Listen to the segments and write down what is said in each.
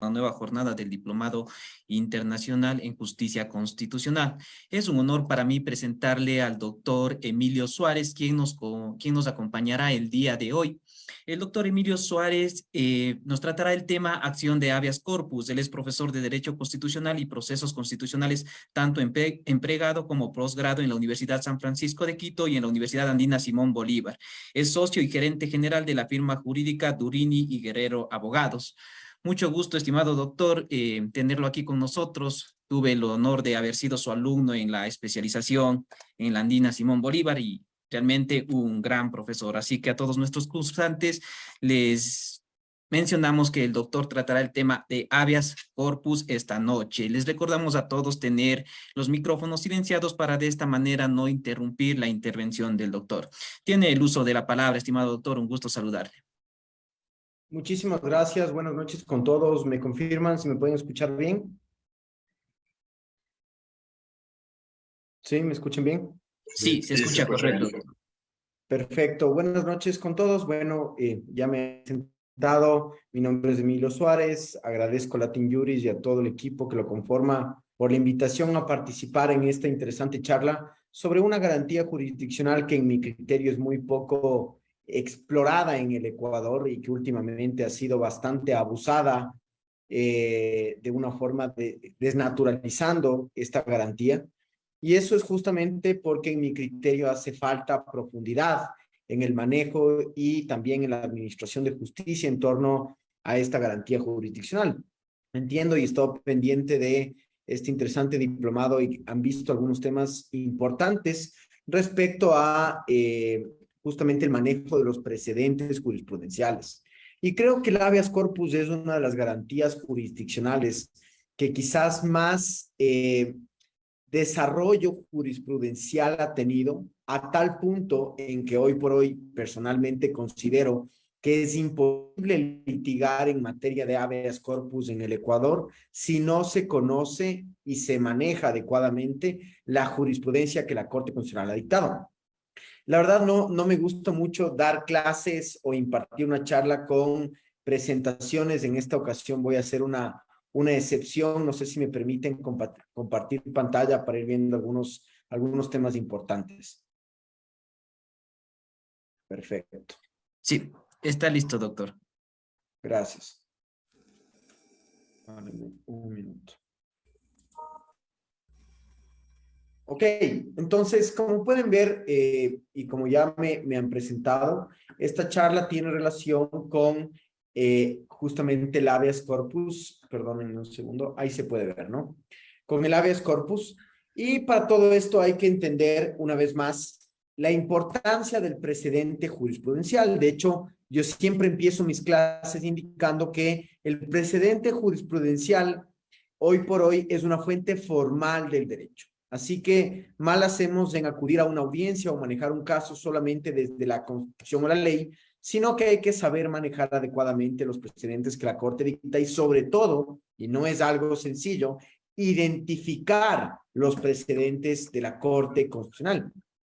una nueva jornada del Diplomado Internacional en Justicia Constitucional. Es un honor para mí presentarle al doctor Emilio Suárez, quien nos acompañará el día de hoy. El doctor Emilio Suárez nos tratará el tema acción de habeas corpus. Él es profesor de Derecho Constitucional y Procesos Constitucionales, tanto en pregrado como posgrado en la Universidad San Francisco de Quito y en la Universidad Andina Simón Bolívar. Es socio y gerente general de la firma jurídica Durini y Guerrero Abogados. Mucho gusto, estimado doctor, tenerlo aquí con nosotros. Tuve el honor de haber sido su alumno en la especialización en la Andina Simón Bolívar y realmente un gran profesor. Así que a todos nuestros cursantes les mencionamos que el doctor tratará el tema de habeas corpus esta noche. Les recordamos a todos tener los micrófonos silenciados para de esta manera no interrumpir la intervención del doctor. Tiene el uso de la palabra, estimado doctor, un gusto saludarle. Muchísimas gracias, buenas noches con todos. ¿Me confirman si me pueden escuchar bien? ¿Sí? ¿Me escuchan bien? Sí, se escucha correcto. Perfecto, buenas noches con todos. Bueno, ya me he sentado, mi nombre es Emilio Suárez, agradezco a Latin Juris y a todo el equipo que lo conforma por la invitación a participar en esta interesante charla sobre una garantía jurisdiccional que en mi criterio es muy poco explorada en el Ecuador y que últimamente ha sido bastante abusada de una forma desnaturalizando esta garantía. Y eso es justamente porque en mi criterio hace falta profundidad en el manejo y también en la administración de justicia en torno a esta garantía jurisdiccional. Entiendo y estoy pendiente de este interesante diplomado y han visto algunos temas importantes respecto a justamente el manejo de los precedentes jurisprudenciales. Y creo que el habeas corpus es una de las garantías jurisdiccionales que quizás más desarrollo jurisprudencial ha tenido, a tal punto en que hoy por hoy personalmente considero que es imposible litigar en materia de habeas corpus en el Ecuador si no se conoce y se maneja adecuadamente la jurisprudencia que la Corte Constitucional ha dictado. La verdad no me gusta mucho dar clases o impartir una charla con presentaciones. En esta ocasión voy a hacer una excepción. No sé si me permiten compartir pantalla para ir viendo algunos temas importantes. Perfecto. Sí, está listo, doctor. Gracias. Un minuto. Ok, entonces, como pueden ver, y como ya me han presentado, esta charla tiene relación con justamente el habeas corpus. Perdonen un segundo, ahí se puede ver, ¿no? Con el habeas corpus. Y para todo esto hay que entender, una vez más, la importancia del precedente jurisprudencial. De hecho, yo siempre empiezo mis clases indicando que el precedente jurisprudencial, hoy por hoy, es una fuente formal del derecho. Así que mal hacemos en acudir a una audiencia o manejar un caso solamente desde la Constitución o la ley, sino que hay que saber manejar adecuadamente los precedentes que la Corte dicta y sobre todo, y no es algo sencillo, identificar los precedentes de la Corte Constitucional.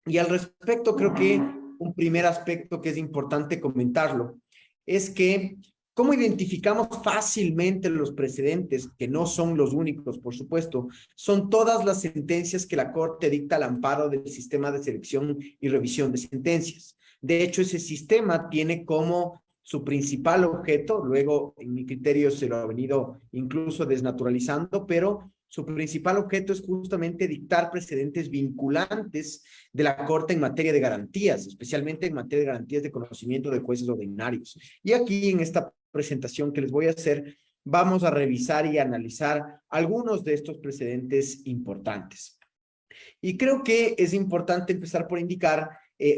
Y al respecto, creo que un primer aspecto que es importante comentarlo es que ¿cómo identificamos fácilmente los precedentes, que no son los únicos, por supuesto? Son todas las sentencias que la Corte dicta al amparo del sistema de selección y revisión de sentencias. De hecho, ese sistema tiene como su principal objeto, luego en mi criterio se lo ha venido incluso desnaturalizando, pero su principal objeto es justamente dictar precedentes vinculantes de la Corte en materia de garantías, especialmente en materia de garantías de conocimiento de jueces ordinarios. Y aquí en esta presentación que les voy a hacer, vamos a revisar y analizar algunos de estos precedentes importantes. Y creo que es importante empezar por indicar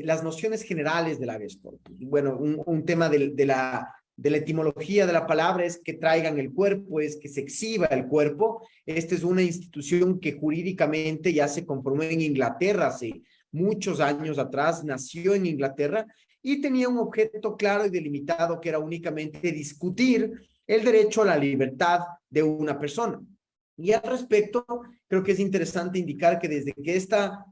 las nociones generales del habeas corpus. Bueno, un tema de la etimología de la palabra es que traigan el cuerpo, es que se exhiba el cuerpo. Esta es una institución que jurídicamente ya se conformó en Inglaterra hace muchos años atrás, nació en Inglaterra y tenía un objeto claro y delimitado que era únicamente discutir el derecho a la libertad de una persona. Y al respecto, creo que es interesante indicar que desde que esta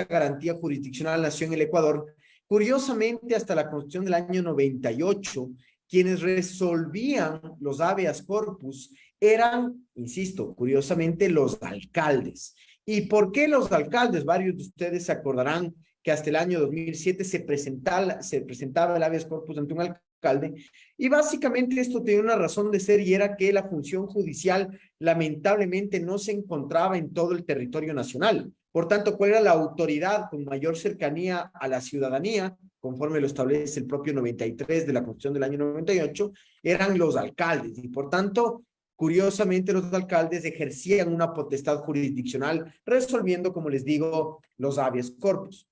garantía jurisdiccional nació en el Ecuador, curiosamente hasta la Constitución del año 98, quienes resolvían los habeas corpus eran, insisto, curiosamente, los alcaldes. ¿Y por qué los alcaldes? Varios de ustedes se acordarán que hasta el año 2007 se presentaba el habeas corpus ante un alcalde, y básicamente esto tenía una razón de ser, y era que la función judicial lamentablemente no se encontraba en todo el territorio nacional. Por tanto, ¿cuál era la autoridad con mayor cercanía a la ciudadanía, conforme lo establece el propio 93 de la Constitución del año 98? Eran los alcaldes, y por tanto, curiosamente, los alcaldes ejercían una potestad jurisdiccional, resolviendo, como les digo, los habeas corpus.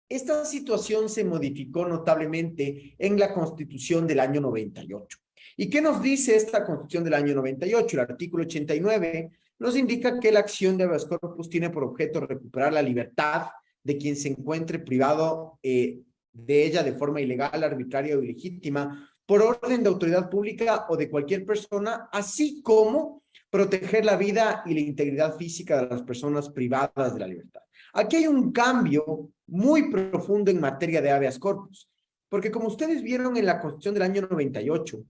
Esta situación se modificó notablemente en la Constitución del año 98. ¿Y qué nos dice esta Constitución del año 98? El artículo 89 nos indica que la acción de habeas corpus tiene por objeto recuperar la libertad de quien se encuentre privado de ella de forma ilegal, arbitraria o ilegítima, por orden de autoridad pública o de cualquier persona, así como proteger la vida y la integridad física de las personas privadas de la libertad. Aquí hay un cambio muy profundo en materia de habeas corpus, porque como ustedes vieron en la Constitución del año 98,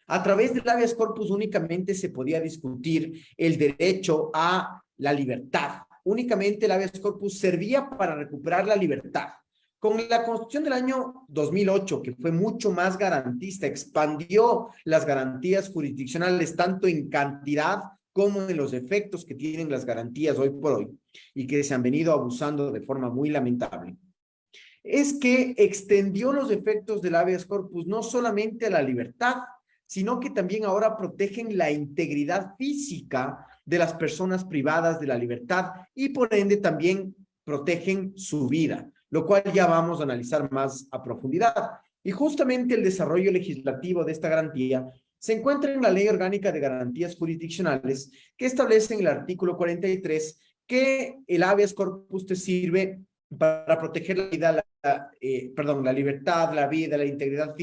a través del habeas corpus únicamente se podía discutir el derecho a la libertad. Únicamente el habeas corpus servía para recuperar la libertad. Con la Constitución del año 2008, que fue mucho más garantista, expandió las garantías jurisdiccionales tanto en cantidad como en los efectos que tienen las garantías hoy por hoy, y que se han venido abusando de forma muy lamentable, es que extendió los efectos del habeas corpus no solamente a la libertad, sino que también ahora protegen la integridad física de las personas privadas de la libertad, y por ende también protegen su vida, lo cual ya vamos a analizar más a profundidad. Y justamente el desarrollo legislativo de esta garantía se encuentra en la Ley Orgánica de Garantías Jurisdiccionales, que establece en el artículo 43 que el habeas corpus te sirve para proteger la vida, la libertad, la vida, la integridad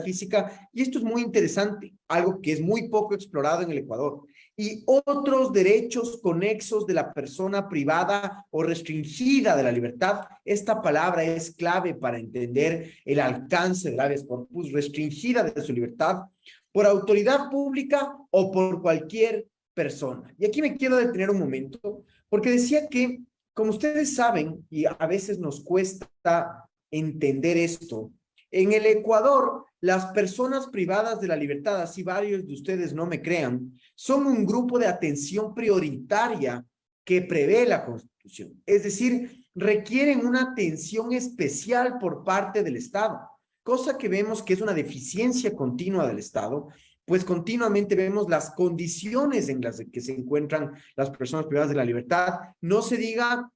física, y esto es muy interesante, algo que es muy poco explorado en el Ecuador, y otros derechos conexos de la persona privada o restringida de la libertad. Esta palabra es clave para entender el alcance del habeas corpus: restringida de su libertad por autoridad pública o por cualquier persona. Y aquí me quiero detener un momento, porque decía que, como ustedes saben, y a veces nos cuesta entender esto, en el Ecuador, las personas privadas de la libertad, así varios de ustedes no me crean, son un grupo de atención prioritaria que prevé la Constitución. Es decir, requieren una atención especial por parte del Estado, cosa que vemos que es una deficiencia continua del Estado, pues continuamente vemos las condiciones en las que se encuentran las personas privadas de la libertad. No se diga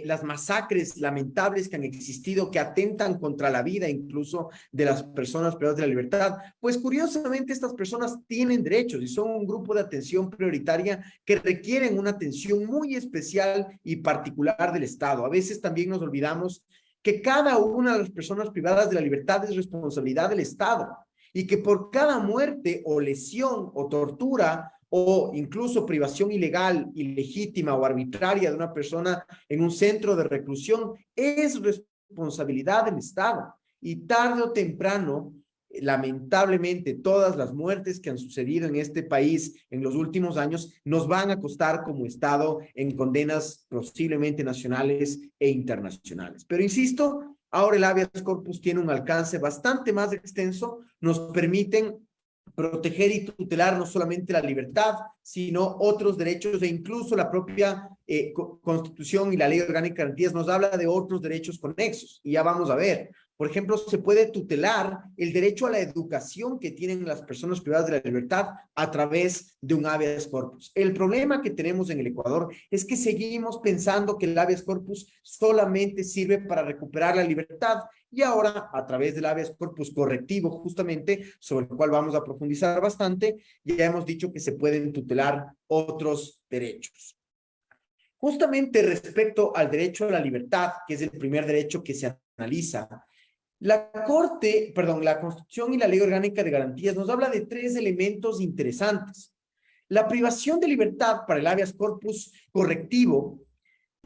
las masacres lamentables que han existido, que atentan contra la vida incluso de las personas privadas de la libertad. Pues curiosamente estas personas tienen derechos y son un grupo de atención prioritaria que requieren una atención muy especial y particular del Estado. A veces también nos olvidamos que cada una de las personas privadas de la libertad es responsabilidad del Estado, y que por cada muerte o lesión o tortura o incluso privación ilegal, ilegítima o arbitraria de una persona en un centro de reclusión es responsabilidad del Estado. Y tarde o temprano, lamentablemente, todas las muertes que han sucedido en este país en los últimos años nos van a costar como Estado en condenas posiblemente nacionales e internacionales. Pero insisto, ahora el habeas corpus tiene un alcance bastante más extenso, nos permiten proteger y tutelar no solamente la libertad, sino otros derechos, e incluso la propia Constitución y la Ley Orgánica de Garantías nos habla de otros derechos conexos, y ya vamos a ver. Por ejemplo, se puede tutelar el derecho a la educación que tienen las personas privadas de la libertad a través de un habeas corpus. El problema que tenemos en el Ecuador es que seguimos pensando que el habeas corpus solamente sirve para recuperar la libertad, y ahora, a través del habeas corpus correctivo, justamente, sobre el cual vamos a profundizar bastante, ya hemos dicho que se pueden tutelar otros derechos. Justamente respecto al derecho a la libertad, que es el primer derecho que se analiza, la Constitución y la Ley Orgánica de Garantías nos habla de tres elementos interesantes. La privación de libertad para el habeas corpus correctivo,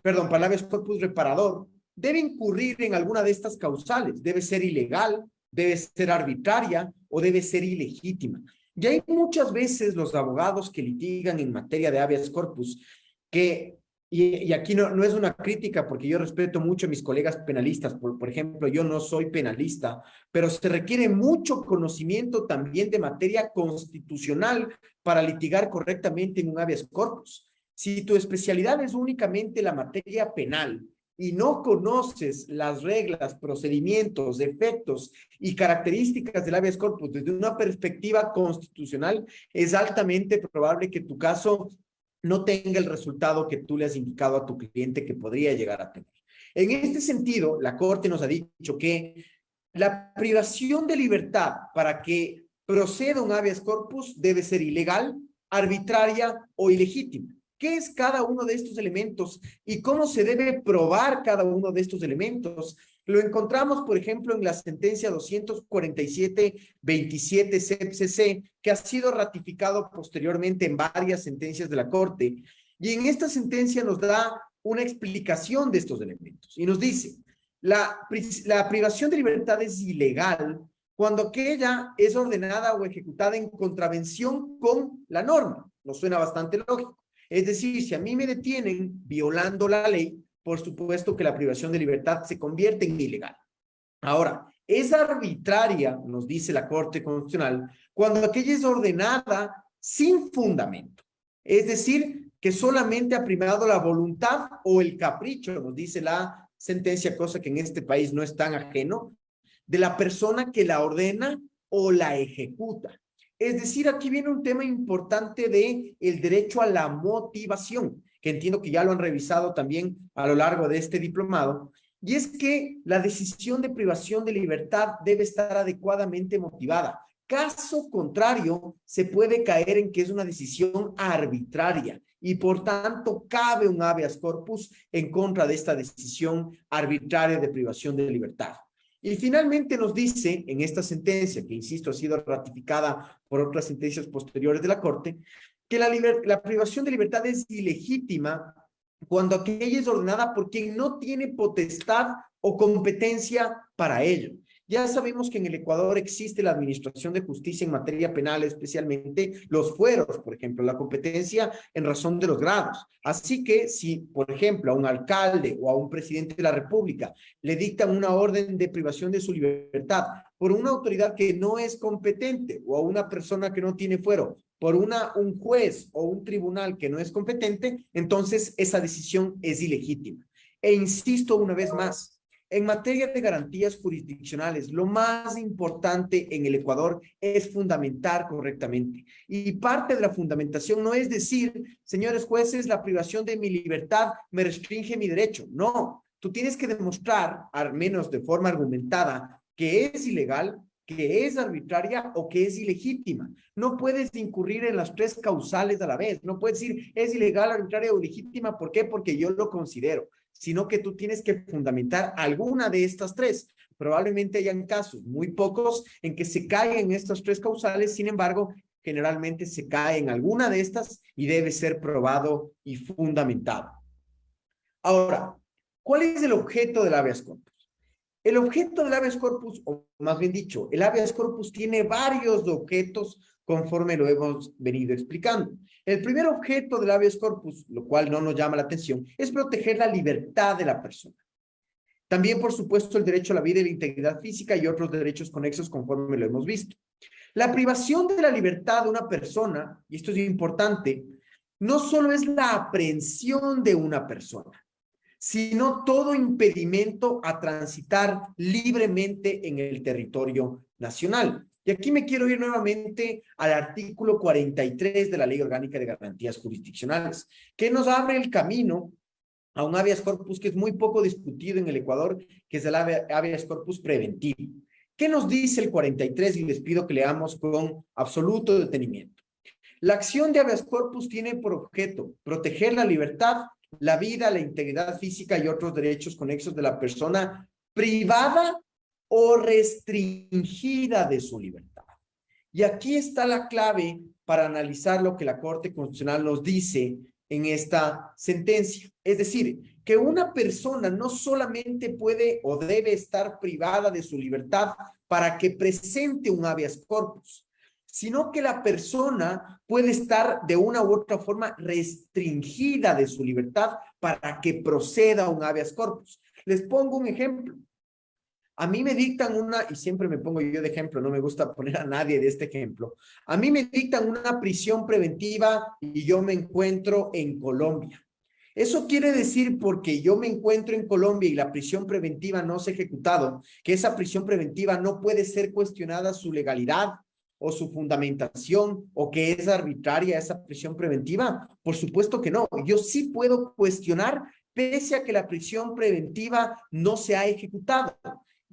para el habeas corpus reparador, debe incurrir en alguna de estas causales. Debe ser ilegal, debe ser arbitraria o debe ser ilegítima. Y hay muchas veces los abogados que litigan en materia de habeas corpus que, y aquí no es una crítica porque yo respeto mucho a mis colegas penalistas, por ejemplo, yo no soy penalista, pero se requiere mucho conocimiento también de materia constitucional para litigar correctamente en un habeas corpus. Si tu especialidad es únicamente la materia penal y no conoces las reglas, procedimientos, efectos y características del habeas corpus desde una perspectiva constitucional, es altamente probable que tu caso no tenga el resultado que tú le has indicado a tu cliente que podría llegar a tener. En este sentido, la Corte nos ha dicho que la privación de libertad para que proceda un habeas corpus debe ser ilegal, arbitraria o ilegítima. ¿Qué es cada uno de estos elementos y cómo se debe probar cada uno de estos elementos? Lo encontramos, por ejemplo, en la sentencia 247-27 CEPCC, que ha sido ratificado posteriormente en varias sentencias de la Corte. Y en esta sentencia nos da una explicación de estos elementos y nos dice, la privación de libertad es ilegal cuando aquella es ordenada o ejecutada en contravención con la norma. Nos suena bastante lógico. Es decir, si a mí me detienen violando la ley, por supuesto que la privación de libertad se convierte en ilegal. Ahora, es arbitraria, nos dice la Corte Constitucional, cuando aquella es ordenada sin fundamento. Es decir, que solamente ha primado la voluntad o el capricho, nos dice la sentencia, cosa que en este país no es tan ajeno, de la persona que la ordena o la ejecuta. Es decir, aquí viene un tema importante de el derecho a la motivación, que entiendo que ya lo han revisado también a lo largo de este diplomado, y es que la decisión de privación de libertad debe estar adecuadamente motivada. Caso contrario, se puede caer en que es una decisión arbitraria y por tanto cabe un habeas corpus en contra de esta decisión arbitraria de privación de libertad. Y finalmente nos dice en esta sentencia, que insisto ha sido ratificada por otras sentencias posteriores de la Corte, que la privación de libertad es ilegítima cuando aquella es ordenada por quien no tiene potestad o competencia para ello. Ya sabemos que en el Ecuador existe la administración de justicia en materia penal, especialmente los fueros, por ejemplo, la competencia en razón de los grados. Así que si, por ejemplo, a un alcalde o a un presidente de la República le dictan una orden de privación de su libertad por una autoridad que no es competente o a una persona que no tiene fuero, por un juez o un tribunal que no es competente, entonces esa decisión es ilegítima. E insisto una vez más, en materia de garantías jurisdiccionales, lo más importante en el Ecuador es fundamentar correctamente. Y parte de la fundamentación no es decir, señores jueces, la privación de mi libertad me restringe mi derecho. No, tú tienes que demostrar, al menos de forma argumentada, que es ilegal, que es arbitraria o que es ilegítima. No puedes incurrir en las tres causales a la vez. No puedes decir es ilegal, arbitraria o ilegítima. ¿Por qué? Porque yo lo considero. Sino que tú tienes que fundamentar alguna de estas tres. Probablemente hayan casos, muy pocos, en que se caen en estas tres causales, sin embargo, generalmente se cae en alguna de estas y debe ser probado y fundamentado. Ahora, ¿cuál es el objeto del habeas corpus? El objeto del habeas corpus, o más bien dicho, el habeas corpus tiene varios objetos conforme lo hemos venido explicando. El primer objeto del habeas corpus, lo cual no nos llama la atención, es proteger la libertad de la persona. También, por supuesto, el derecho a la vida y la integridad física y otros derechos conexos conforme lo hemos visto. La privación de la libertad de una persona, y esto es importante, no solo es la aprehensión de una persona, sino todo impedimento a transitar libremente en el territorio nacional. Y aquí me quiero ir nuevamente al artículo 43 de la Ley Orgánica de Garantías Jurisdiccionales, que nos abre el camino a un habeas corpus que es muy poco discutido en el Ecuador, que es el habeas corpus preventivo. ¿Qué nos dice el 43? Y les pido que leamos con absoluto detenimiento. La acción de habeas corpus tiene por objeto proteger la libertad, la vida, la integridad física y otros derechos conexos de la persona privada o restringida de su libertad. Y aquí está la clave para analizar lo que la Corte Constitucional nos dice en esta sentencia. Es decir, que una persona no solamente puede o debe estar privada de su libertad para que presente un habeas corpus, sino que la persona puede estar de una u otra forma restringida de su libertad para que proceda un habeas corpus. Les pongo un ejemplo. A mí me dictan y siempre me pongo yo de ejemplo, no me gusta poner a nadie de este ejemplo. A mí me dictan una prisión preventiva y yo me encuentro en Colombia. Eso quiere decir, porque yo me encuentro en Colombia y la prisión preventiva no se ha ejecutado, que esa prisión preventiva no puede ser cuestionada su legalidad o su fundamentación, o que es arbitraria esa prisión preventiva. Por supuesto que no. Yo sí puedo cuestionar pese a que la prisión preventiva no se ha ejecutado.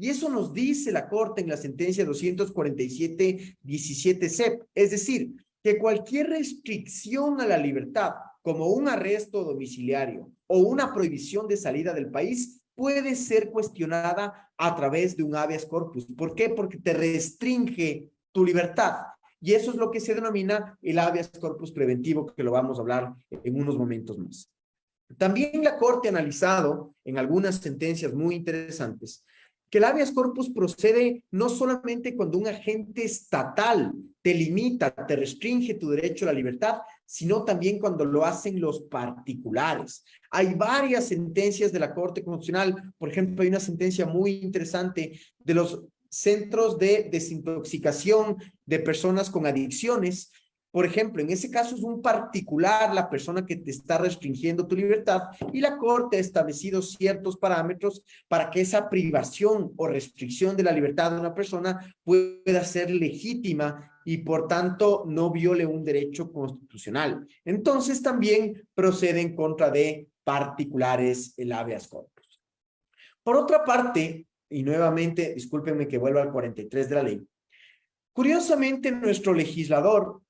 Y eso nos dice la Corte en la sentencia 247-17 CEP. Es decir, que cualquier restricción a la libertad, como un arresto domiciliario o una prohibición de salida del país, puede ser cuestionada a través de un habeas corpus. ¿Por qué? Porque te restringe tu libertad. Y eso es lo que se denomina el habeas corpus preventivo, que lo vamos a hablar en unos momentos más. También la Corte ha analizado en algunas sentencias muy interesantes que el habeas corpus procede no solamente cuando un agente estatal te limita, te restringe tu derecho a la libertad, sino también cuando lo hacen los particulares. Hay varias sentencias de la Corte Constitucional. Por ejemplo, hay una sentencia muy interesante de los centros de desintoxicación de personas con adicciones. Por ejemplo, en ese caso es un particular la persona que te está restringiendo tu libertad, y la Corte ha establecido ciertos parámetros para que esa privación o restricción de la libertad de una persona pueda ser legítima y por tanto no viole un derecho constitucional. Entonces también procede en contra de particulares el habeas corpus. Por otra parte, y nuevamente, discúlpenme que vuelva al 43 de la ley, curiosamente nuestro legislador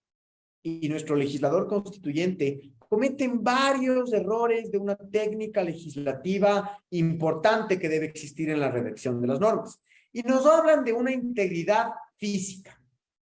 y nuestro legislador constituyente cometen varios errores de una técnica legislativa importante que debe existir en la redacción de las normas. Y nos hablan de una integridad física.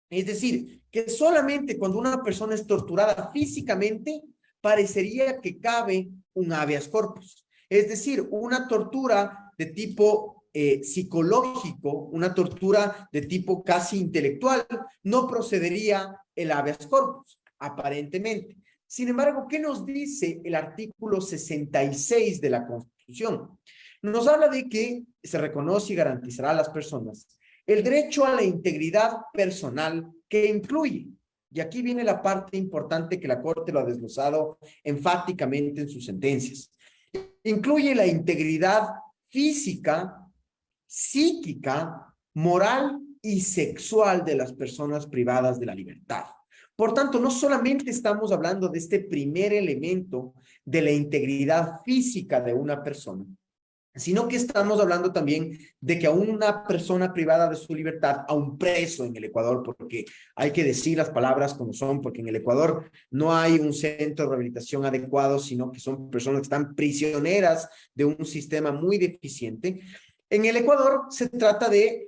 Es decir, que solamente cuando una persona es torturada físicamente, parecería que cabe un habeas corpus. Es decir, una tortura de tipo psicológico, una tortura de tipo casi intelectual, no procedería el habeas corpus, aparentemente. Sin embargo, ¿qué nos dice el artículo 66 de la Constitución? Nos habla de que se reconoce y garantizará a las personas el derecho a la integridad personal, que incluye, y aquí viene la parte importante que la Corte lo ha desglosado enfáticamente en sus sentencias, incluye la integridad física, psíquica, moral y sexual de las personas privadas de la libertad. Por tanto, no solamente estamos hablando de este primer elemento de la integridad física de una persona, sino que estamos hablando también de que a una persona privada de su libertad, a un preso en el Ecuador, porque hay que decir las palabras como son, porque en el Ecuador no hay un centro de rehabilitación adecuado, sino que son personas que están prisioneras de un sistema muy deficiente. En el Ecuador se trata de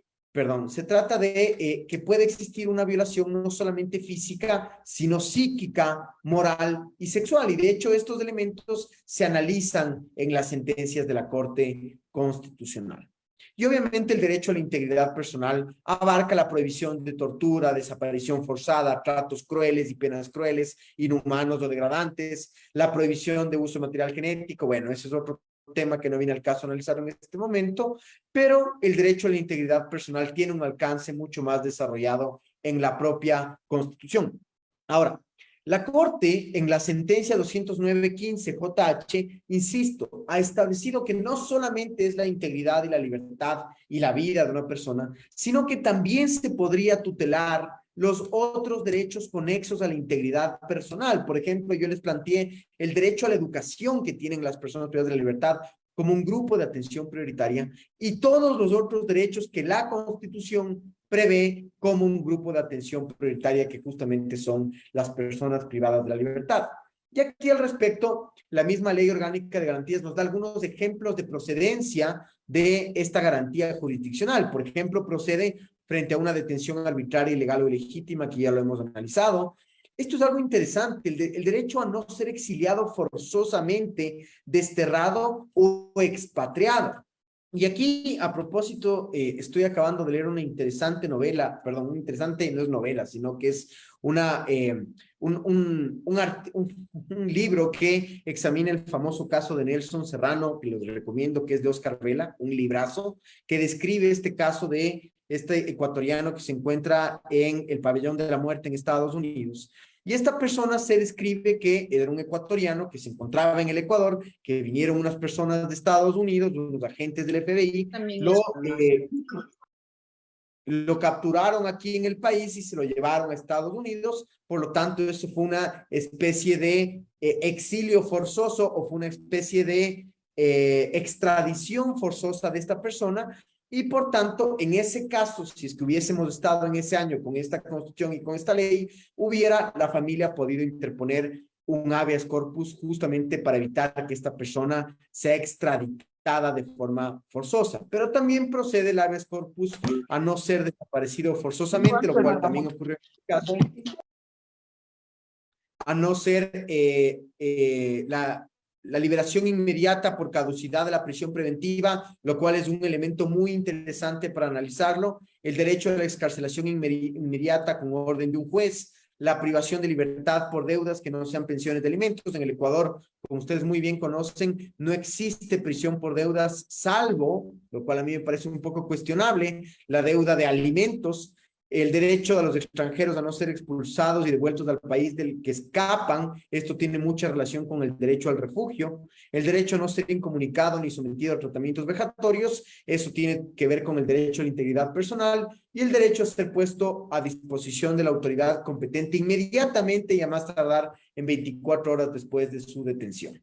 que puede existir una violación no solamente física, sino psíquica, moral y sexual. Y de hecho estos elementos se analizan en las sentencias de la Corte Constitucional. Y obviamente el derecho a la integridad personal abarca la prohibición de tortura, desaparición forzada, tratos crueles y penas crueles, inhumanos o degradantes, la prohibición de uso de material genético. Bueno, ese es otro tema que no viene al caso analizar en este momento, pero el derecho a la integridad personal tiene un alcance mucho más desarrollado en la propia Constitución. Ahora, la Corte, en la sentencia 209-15 JH, insisto, ha establecido que no solamente es la integridad y la libertad y la vida de una persona, sino que también se podría tutelar los otros derechos conexos a la integridad personal. Por ejemplo, yo les planteé el derecho a la educación que tienen las personas privadas de la libertad como un grupo de atención prioritaria, y todos los otros derechos que la Constitución prevé como un grupo de atención prioritaria, que justamente son las personas privadas de la libertad. Y aquí al respecto, la misma Ley Orgánica de Garantías nos da algunos ejemplos de procedencia de esta garantía jurisdiccional. Por ejemplo, procede frente a una detención arbitraria, ilegal o ilegítima, que ya lo hemos analizado. Esto es algo interesante, el derecho a no ser exiliado forzosamente, desterrado o expatriado. Y aquí, a propósito, estoy acabando de leer una interesante novela, perdón, una interesante, no es novela, sino que es una, un libro que examina el famoso caso de Nelson Serrano, que les recomiendo, que es de Oscar Vela, un librazo, que describe este caso de este ecuatoriano que se encuentra en el Pabellón de la Muerte en Estados Unidos. Y esta persona se describe que era un ecuatoriano que se encontraba en el Ecuador, que vinieron unas personas de Estados Unidos, unos agentes del FBI, lo capturaron aquí en el país y se lo llevaron a Estados Unidos. Por lo tanto, eso fue una especie de exilio forzoso o fue una especie de extradición forzosa de esta persona. Y por tanto, en ese caso, si es que hubiésemos estado en ese año con esta constitución y con esta ley, hubiera la familia podido interponer un habeas corpus justamente para evitar que esta persona sea extraditada de forma forzosa. Pero también procede el habeas corpus a no ser desaparecido forzosamente, lo cual también ocurrió en este caso, a no ser la liberación inmediata por caducidad de la prisión preventiva, lo cual es un elemento muy interesante para analizarlo, el derecho a la excarcelación inmediata con orden de un juez, la privación de libertad por deudas que no sean pensiones de alimentos. En el Ecuador, como ustedes muy bien conocen, no existe prisión por deudas, salvo, lo cual a mí me parece un poco cuestionable, la deuda de alimentos, el derecho de los extranjeros a no ser expulsados y devueltos al país del que escapan. Esto tiene mucha relación con el derecho al refugio, el derecho a no ser incomunicado ni sometido a tratamientos vejatorios. Eso tiene que ver con el derecho a la integridad personal y el derecho a ser puesto a disposición de la autoridad competente inmediatamente y a más tardar en 24 horas después de su detención.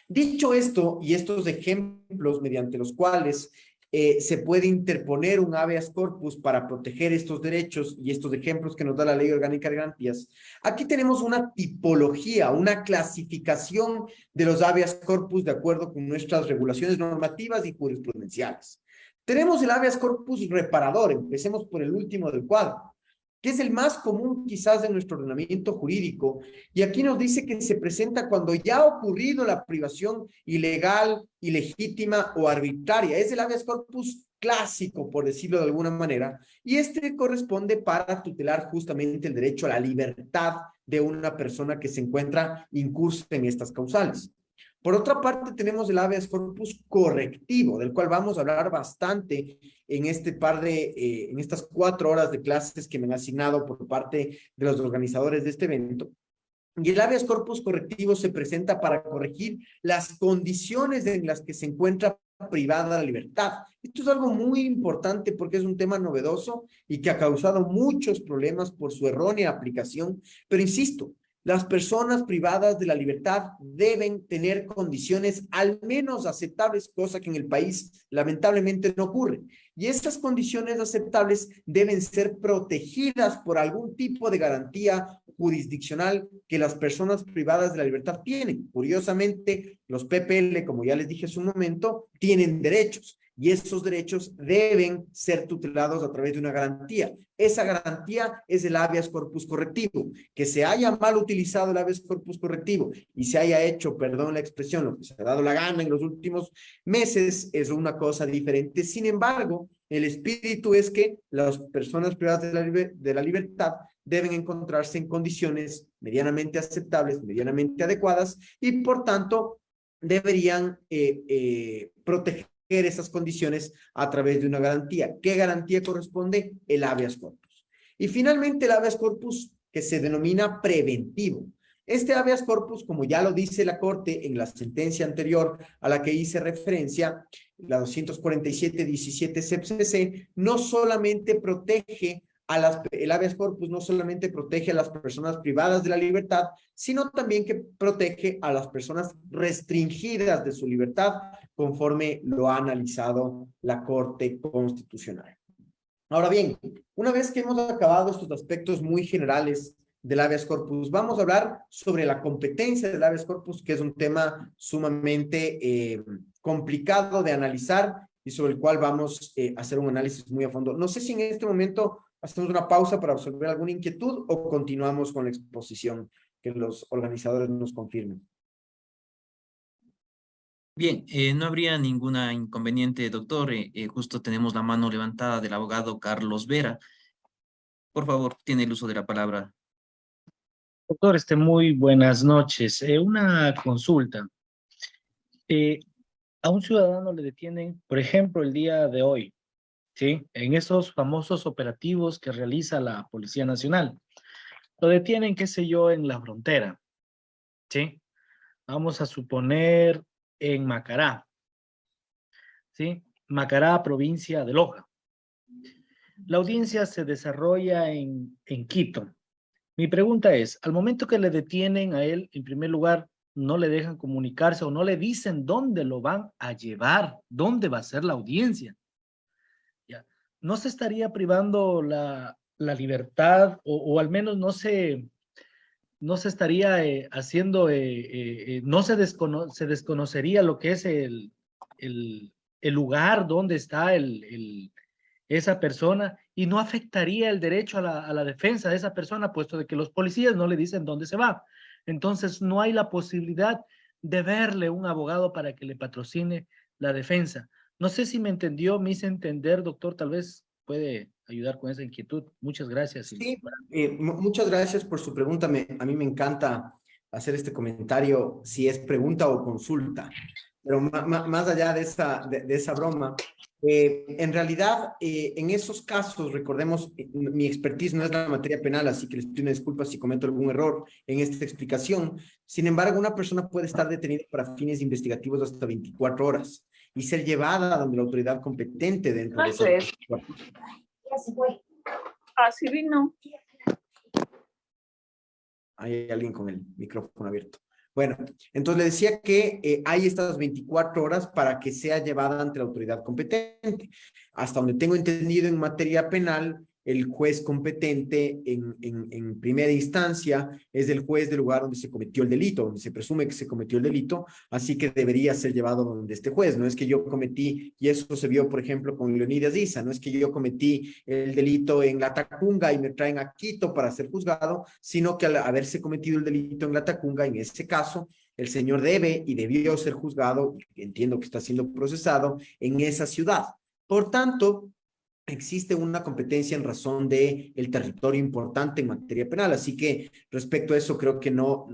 Dicho esto, y estos ejemplos mediante los cuales se puede interponer un habeas corpus para proteger estos derechos y estos ejemplos que nos da la Ley Orgánica de Garantías, aquí tenemos una tipología, una clasificación de los habeas corpus de acuerdo con nuestras regulaciones normativas y jurisprudenciales. Tenemos el habeas corpus reparador, empecemos por el último del cuadro, que es el más común quizás de nuestro ordenamiento jurídico, y aquí nos dice que se presenta cuando ya ha ocurrido la privación ilegal, ilegítima o arbitraria. Es el habeas corpus clásico, por decirlo de alguna manera, y este corresponde para tutelar justamente el derecho a la libertad de una persona que se encuentra incursa en estas causales. Por otra parte, tenemos el habeas corpus correctivo, del cual vamos a hablar bastante en en estas 4 horas de clases que me han asignado por parte de los organizadores de este evento. Y el habeas corpus correctivo se presenta para corregir las condiciones en las que se encuentra privada la libertad. Esto es algo muy importante porque es un tema novedoso y que ha causado muchos problemas por su errónea aplicación, pero insisto, las personas privadas de la libertad deben tener condiciones al menos aceptables, cosa que en el país lamentablemente no ocurre. Y estas condiciones aceptables deben ser protegidas por algún tipo de garantía jurisdiccional que las personas privadas de la libertad tienen. Curiosamente, los PPL, como ya les dije hace un momento, tienen derechos. Y esos derechos deben ser tutelados a través de una garantía. Esa garantía es el habeas corpus correctivo. Que se haya mal utilizado el habeas corpus correctivo y se haya hecho, perdón la expresión, lo que se ha dado la gana en los últimos meses, es una cosa diferente. Sin embargo, el espíritu es que las personas privadas de la libertad deben encontrarse en condiciones medianamente aceptables, medianamente adecuadas, y por tanto deberían proteger esas condiciones a través de una garantía. ¿Qué garantía corresponde? El habeas corpus. Y finalmente el habeas corpus que se denomina preventivo. Este habeas corpus, como ya lo dice la Corte en la sentencia anterior a la que hice referencia, la 247-17 CEP-CC, no solamente protege el habeas corpus no solamente protege a las personas privadas de la libertad, sino también que protege a las personas restringidas de su libertad, conforme lo ha analizado la Corte Constitucional. Ahora bien, una vez que hemos acabado estos aspectos muy generales del habeas corpus, vamos a hablar sobre la competencia del habeas corpus, que es un tema sumamente complicado de analizar y sobre el cual vamos a hacer un análisis muy a fondo. No sé si en este momento ¿Hacemos una pausa para resolver alguna inquietud o continuamos con la exposición que los organizadores nos confirmen? Bien, no habría ninguna inconveniente, doctor. Justo tenemos la mano levantada del abogado Carlos Vera. Por favor, tiene el uso de la palabra. Doctor, muy buenas noches. Una consulta. Eh, a un ciudadano le detienen, por ejemplo, el día de hoy, ¿sí? En esos famosos operativos que realiza la Policía Nacional. Lo detienen, qué sé yo, en la frontera, ¿sí? Vamos a suponer en Macará, ¿sí? Macará, provincia de Loja. La audiencia se desarrolla en Quito. Mi pregunta es, al momento que le detienen a él, en primer lugar, no le dejan comunicarse o no le dicen dónde lo van a llevar, dónde va a ser la audiencia. ¿Ya? ¿No se estaría privando la libertad o al menos no se estaría haciendo, no se desconocería lo que es el lugar donde está esa persona y no afectaría el derecho a la defensa de esa persona, puesto de que los policías no le dicen dónde se va? Entonces no hay la posibilidad de verle un abogado para que le patrocine la defensa. No sé si me entendió, me hice entender, doctor, tal vez puede ayudar con esa inquietud. Muchas gracias. Sí, muchas gracias por su pregunta. A mí me encanta hacer este comentario si es pregunta o consulta, pero más allá de de esa broma, en realidad, en esos casos, recordemos, mi expertise no es la materia penal, así que les pido una disculpa si cometo algún error en esta explicación. Sin embargo, una persona puede estar detenida para fines investigativos hasta 24 horas y ser llevada a donde la autoridad competente dentro de esas 24 horas. Ya se fue. Así vino. Hay alguien con el micrófono abierto. Bueno, entonces le decía que hay estas 24 horas para que sea llevada ante la autoridad competente. Hasta donde tengo entendido en materia penal, el juez competente en primera instancia es el juez del lugar donde se cometió el delito, donde se presume que se cometió el delito, así que debería ser llevado donde este juez. No es que yo cometí, y eso se vio, por ejemplo, con Leonidas Issa, no es que yo cometí el delito en Latacunga y me traen a Quito para ser juzgado, sino que al haberse cometido el delito en Latacunga, en ese caso, el señor debe y debió ser juzgado, entiendo que está siendo procesado, en esa ciudad. Por tanto, existe una competencia en razón de el territorio importante en materia penal, así que respecto a eso creo que no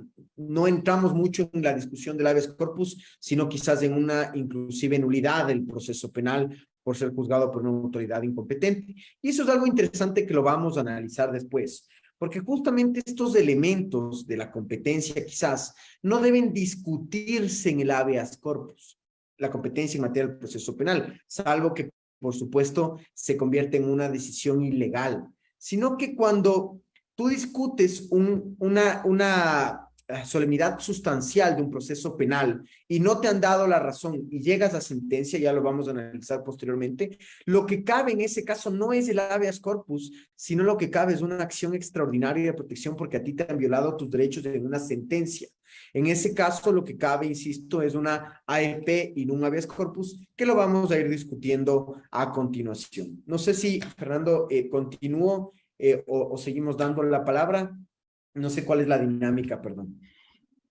entramos mucho en la discusión del habeas corpus, sino quizás en una inclusive nulidad del proceso penal por ser juzgado por una autoridad incompetente. Y eso es algo interesante que lo vamos a analizar después, porque justamente estos elementos de la competencia quizás no deben discutirse en el habeas corpus, la competencia en materia del proceso penal, salvo que por supuesto, se convierte en una decisión ilegal, sino que cuando tú discutes una solemnidad sustancial de un proceso penal y no te han dado la razón y llegas a sentencia, ya lo vamos a analizar posteriormente, lo que cabe en ese caso no es el habeas corpus, sino lo que cabe es una acción extraordinaria de protección porque a ti te han violado tus derechos en una sentencia. En ese caso, lo que cabe, insisto, es una AEP y no un habeas corpus, que lo vamos a ir discutiendo a continuación. No sé si, Fernando, continúo o seguimos dando la palabra. No sé cuál es la dinámica, perdón.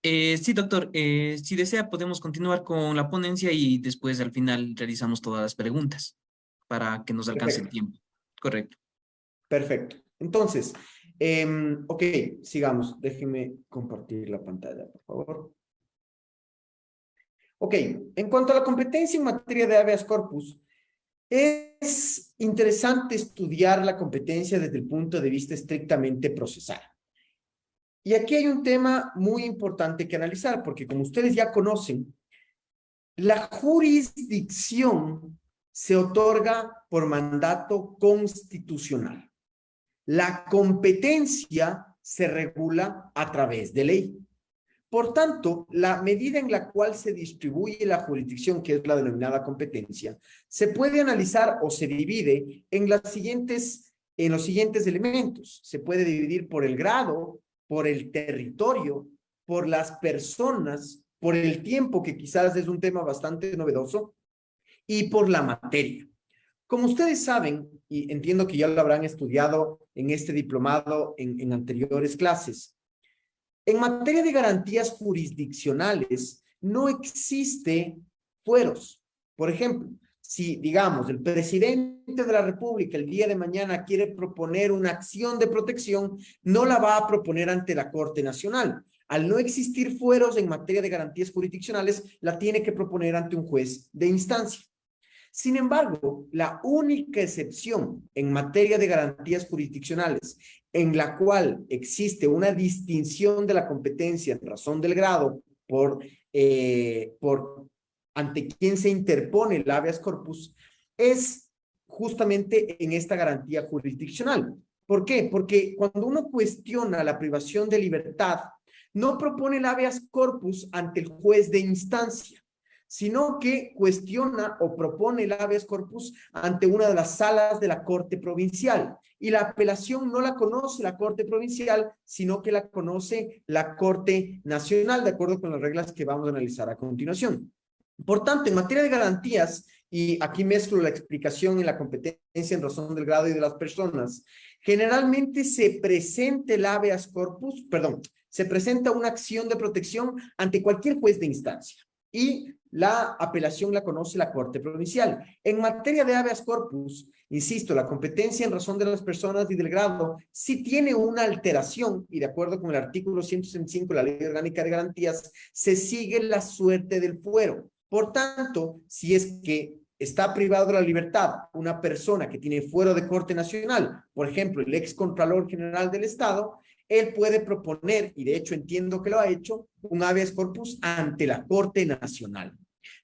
Sí, doctor. Si desea, podemos continuar con la ponencia y después al final realizamos todas las preguntas para que nos alcance el tiempo. Correcto. Perfecto. Entonces, ok, sigamos. Déjenme compartir la pantalla, por favor. Ok, en cuanto a la competencia en materia de habeas corpus, es interesante estudiar la competencia desde el punto de vista estrictamente procesal. Y aquí hay un tema muy importante que analizar, porque como ustedes ya conocen, la jurisdicción se otorga por mandato constitucional. La competencia se regula a través de ley. Por tanto, la medida en la cual se distribuye la jurisdicción, que es la denominada competencia, se puede analizar o se divide en los siguientes elementos. Se puede dividir por el grado, por el territorio, por las personas, por el tiempo, que quizás es un tema bastante novedoso, y por la materia. Como ustedes saben, y entiendo que ya lo habrán estudiado en este diplomado en anteriores clases. En materia de garantías jurisdiccionales, no existe fueros. Por ejemplo, si, digamos, el presidente de la República el día de mañana quiere proponer una acción de protección, no la va a proponer ante la Corte Nacional. Al no existir fueros en materia de garantías jurisdiccionales, la tiene que proponer ante un juez de instancia. Sin embargo, la única excepción en materia de garantías jurisdiccionales en la cual existe una distinción de la competencia en razón del grado por ante quién se interpone el habeas corpus, es justamente en esta garantía jurisdiccional. ¿Por qué? Porque cuando uno cuestiona la privación de libertad, no propone el habeas corpus ante el juez de instancia, sino que cuestiona o propone el habeas corpus ante una de las salas de la Corte Provincial. Y la apelación no la conoce la Corte Provincial, sino que la conoce la Corte Nacional, de acuerdo con las reglas que vamos a analizar a continuación. Por tanto, en materia de garantías, y aquí mezclo la explicación en la competencia en razón del grado y de las personas, generalmente se presenta el habeas corpus, perdón, se presenta una acción de protección ante cualquier juez de instancia. Y la apelación la conoce la Corte Provincial. En materia de habeas corpus, insisto, la competencia en razón de las personas y del grado sí tiene una alteración, y de acuerdo con el artículo 165 de la Ley Orgánica de Garantías, se sigue la suerte del fuero. Por tanto, si es que está privado de la libertad una persona que tiene fuero de Corte Nacional, por ejemplo, el ex Contralor General del Estado, él puede proponer, y de hecho entiendo que lo ha hecho, un habeas corpus ante la Corte Nacional.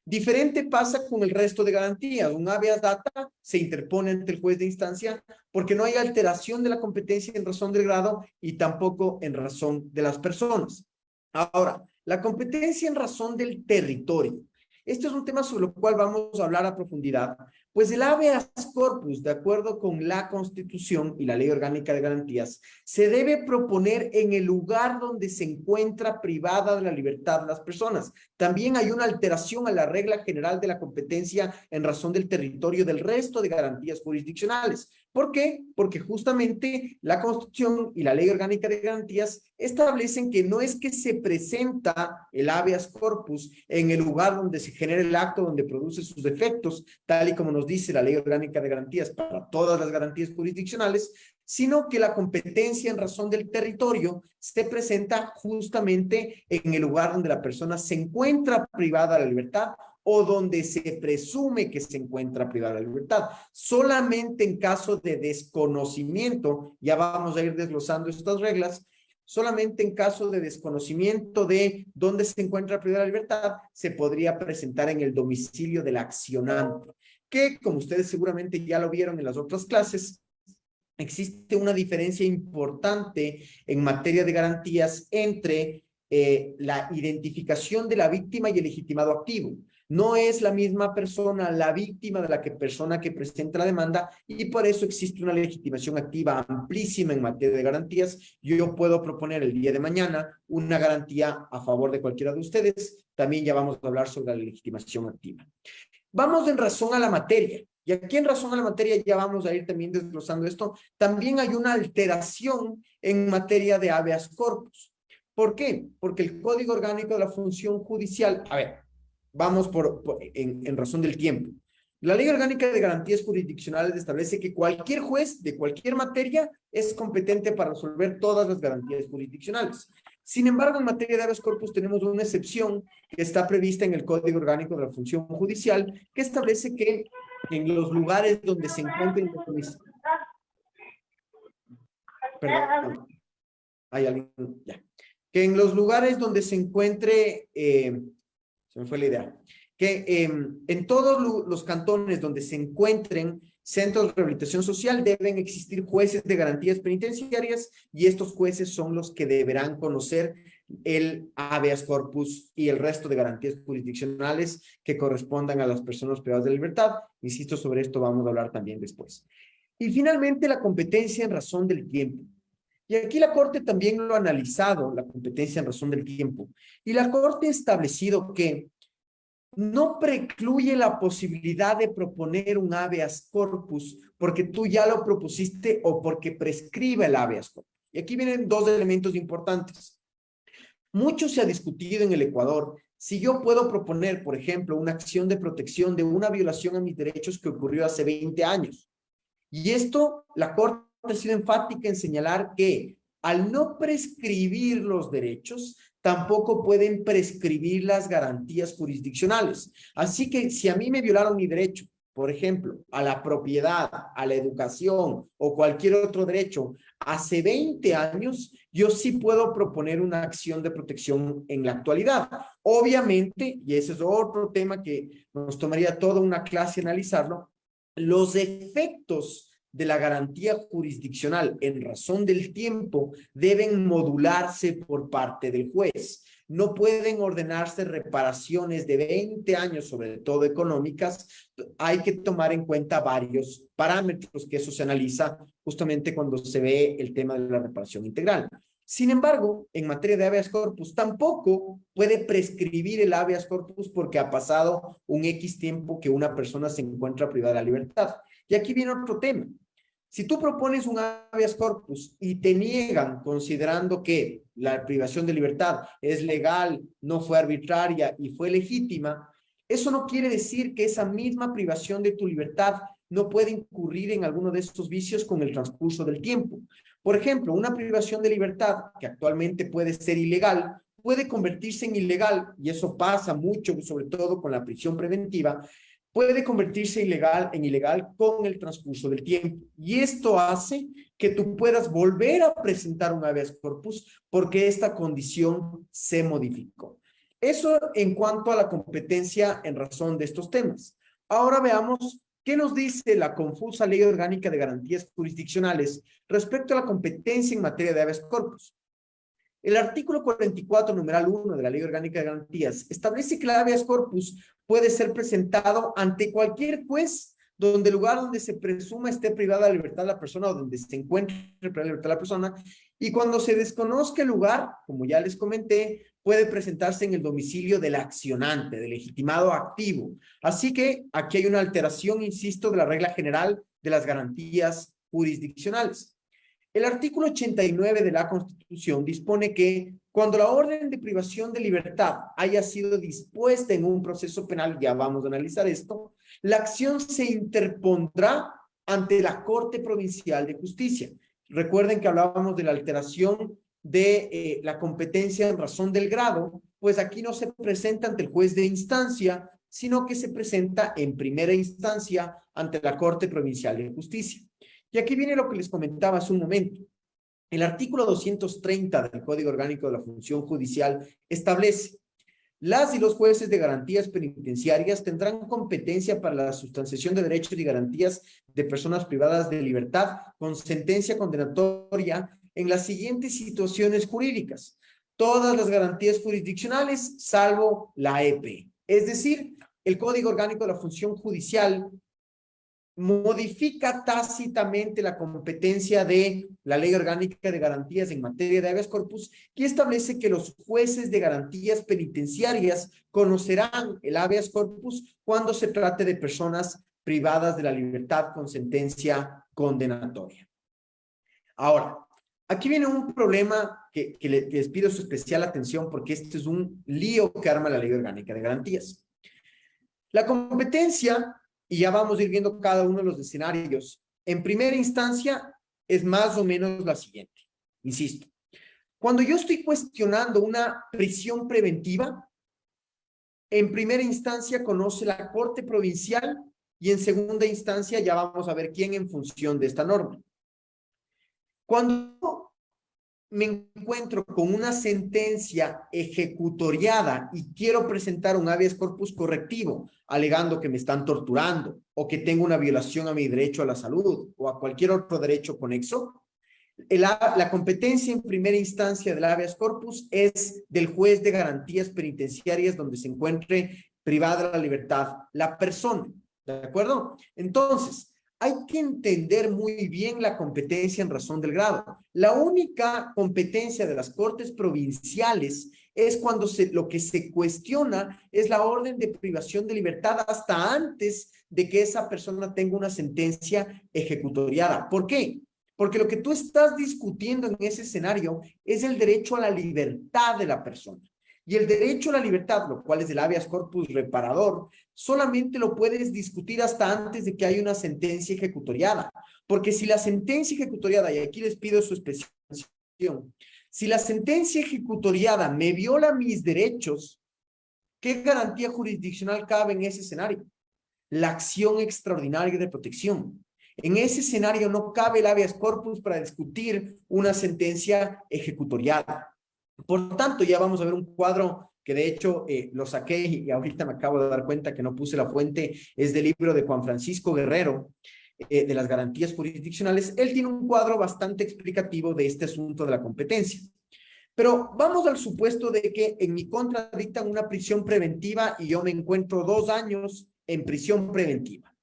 Diferente pasa con el resto de garantías. Un habeas data se interpone ante el juez de instancia porque no hay alteración de la competencia en razón del grado y tampoco en razón de las personas. Ahora, la competencia en razón del territorio. Este es un tema sobre el cual vamos a hablar a profundidad, pues el habeas corpus, de acuerdo con la Constitución y la Ley Orgánica de Garantías, se debe proponer en el lugar donde se encuentra privada de la libertad de las personas. También hay una alteración a la regla general de la competencia en razón del territorio del resto de garantías jurisdiccionales. ¿Por qué? Porque justamente la Constitución y la Ley Orgánica de Garantías establecen que no es que se presenta el habeas corpus en el lugar donde se genera el acto, donde produce sus efectos, tal y como nos dice la Ley Orgánica de Garantías para todas las garantías jurisdiccionales, sino que la competencia en razón del territorio se presenta justamente en el lugar donde la persona se encuentra privada de la libertad o donde se presume que se encuentra privada de la libertad. Solamente en caso de desconocimiento, ya vamos a ir desglosando estas reglas, solamente en caso de desconocimiento de dónde se encuentra privada de la libertad, se podría presentar en el domicilio del accionante, que como ustedes seguramente ya lo vieron en las otras clases, existe una diferencia importante en materia de garantías entre la identificación de la víctima y el legitimado activo. No es la misma persona la víctima de la persona que presenta la demanda y por eso existe una legitimación activa amplísima en materia de garantías. Yo puedo proponer el día de mañana una garantía a favor de cualquiera de ustedes. También ya vamos a hablar sobre la legitimación activa. Vamos en razón a la materia. Y aquí en razón a la materia ya vamos a ir también desglosando esto. También hay una alteración en materia de habeas corpus. ¿Por qué? Porque el Código Orgánico de la Función Judicial, a ver, vamos en razón del tiempo. La Ley Orgánica de Garantías Jurisdiccionales establece que cualquier juez de cualquier materia es competente para resolver todas las garantías jurisdiccionales. Sin embargo, en materia de habeas corpus tenemos una excepción que está prevista en el Código Orgánico de la Función Judicial, que establece que en los lugares donde se encuentren... Perdón, hay alguien... Ya. Que en los lugares donde se encuentre... se me fue la idea. Que en todos los cantones donde se encuentren centros de rehabilitación social deben existir jueces de garantías penitenciarias y estos jueces son los que deberán conocer el habeas corpus y el resto de garantías jurisdiccionales que correspondan a las personas privadas de libertad. Insisto, sobre esto vamos a hablar también después. Y finalmente, la competencia en razón del tiempo. Y aquí la Corte también lo ha analizado, la competencia en razón del tiempo. Y la Corte ha establecido que no precluye la posibilidad de proponer un habeas corpus porque tú ya lo propusiste o porque prescribe el habeas corpus. Y aquí vienen dos elementos importantes. Mucho se ha discutido en el Ecuador si yo puedo proponer, por ejemplo, una acción de protección de una violación a mis derechos que ocurrió hace 20 años. Y esto, la Corte ha sido enfática en señalar que al no prescribir los derechos, tampoco pueden prescribir las garantías jurisdiccionales. Así que si a mí me violaron mi derecho, por ejemplo, a la propiedad, a la educación o cualquier otro derecho, hace 20 años, yo sí puedo proponer una acción de protección en la actualidad. Obviamente, y ese es otro tema que nos tomaría toda una clase analizarlo, los efectos de la garantía jurisdiccional en razón del tiempo deben modularse por parte del juez. No pueden ordenarse reparaciones de 20 años, sobre todo económicas. Hay que tomar en cuenta varios parámetros, que eso se analiza justamente cuando se ve el tema de la reparación integral. Sin embargo, en materia de habeas corpus, tampoco puede prescribir el habeas corpus porque ha pasado un X tiempo que una persona se encuentra privada de la libertad. Y aquí viene otro tema. Si tú propones un habeas corpus y te niegan considerando que la privación de libertad es legal, no fue arbitraria y fue legítima, eso no quiere decir que esa misma privación de tu libertad no puede incurrir en alguno de estos vicios con el transcurso del tiempo. Por ejemplo, una privación de libertad que actualmente puede ser ilegal, puede convertirse en ilegal, y eso pasa mucho, sobre todo con la prisión preventiva, puede convertirse en ilegal con el transcurso del tiempo. Y esto hace que tú puedas volver a presentar un habeas corpus porque esta condición se modificó. Eso en cuanto a la competencia en razón de estos temas. Ahora veamos qué nos dice la confusa Ley Orgánica de Garantías Jurisdiccionales respecto a la competencia en materia de habeas corpus. El artículo 44, numeral 1 de la Ley Orgánica de Garantías establece que el habeas corpus puede ser presentado ante cualquier juez donde el lugar donde se presuma esté privada de libertad la persona o donde se encuentre privada de libertad la persona, y cuando se desconozca el lugar, como ya les comenté, puede presentarse en el domicilio del accionante, del legitimado activo. Así que aquí hay una alteración, insisto, de la regla general de las garantías jurisdiccionales. El artículo 89 de la Constitución dispone que cuando la orden de privación de libertad haya sido dispuesta en un proceso penal, ya vamos a analizar esto, la acción se interpondrá ante la Corte Provincial de Justicia. Recuerden que hablábamos de la alteración de la competencia en razón del grado, pues aquí no se presenta ante el juez de instancia, sino que se presenta en primera instancia ante la Corte Provincial de Justicia. Y aquí viene lo que les comentaba hace un momento. El artículo 230 del Código Orgánico de la Función Judicial establece: las y los jueces de garantías penitenciarias tendrán competencia para la sustanciación de derechos y garantías de personas privadas de libertad con sentencia condenatoria en las siguientes situaciones jurídicas. Todas las garantías jurisdiccionales, salvo la EP. Es decir, el Código Orgánico de la Función Judicial modifica tácitamente la competencia de la Ley Orgánica de Garantías en materia de habeas corpus, que establece que los jueces de garantías penitenciarias conocerán el habeas corpus cuando se trate de personas privadas de la libertad con sentencia condenatoria. Ahora, aquí viene un problema que les pido su especial atención porque este es un lío que arma la Ley Orgánica de Garantías. La competencia, y ya vamos a ir viendo cada uno de los escenarios, en primera instancia es más o menos la siguiente. Insisto, cuando yo estoy cuestionando una prisión preventiva, en primera instancia conoce la Corte Provincial y en segunda instancia ya vamos a ver quién en función de esta norma. Cuando me encuentro con una sentencia ejecutoriada y quiero presentar un habeas corpus correctivo, alegando que me están torturando o que tengo una violación a mi derecho a la salud o a cualquier otro derecho conexo, la competencia en primera instancia del habeas corpus es del juez de garantías penitenciarias donde se encuentre privada de la libertad la persona, ¿de acuerdo? Entonces, hay que entender muy bien la competencia en razón del grado. La única competencia de las cortes provinciales es cuando lo que se cuestiona es la orden de privación de libertad hasta antes de que esa persona tenga una sentencia ejecutoriada. ¿Por qué? Porque lo que tú estás discutiendo en ese escenario es el derecho a la libertad de la persona. Y el derecho a la libertad, lo cual es el habeas corpus reparador, solamente lo puedes discutir hasta antes de que haya una sentencia ejecutoriada. Porque si la sentencia ejecutoriada, y aquí les pido su especificación, si la sentencia ejecutoriada me viola mis derechos, ¿qué garantía jurisdiccional cabe en ese escenario? La acción extraordinaria de protección. En ese escenario no cabe el habeas corpus para discutir una sentencia ejecutoriada. Por tanto, ya vamos a ver un cuadro que de hecho lo saqué y ahorita me acabo de dar cuenta que no puse la fuente, es del libro de Juan Francisco Guerrero, de las garantías jurisdiccionales. Él tiene un cuadro bastante explicativo de este asunto de la competencia. Pero vamos al supuesto de que en mi contra dictan una prisión preventiva y yo me encuentro 2 años en prisión preventiva.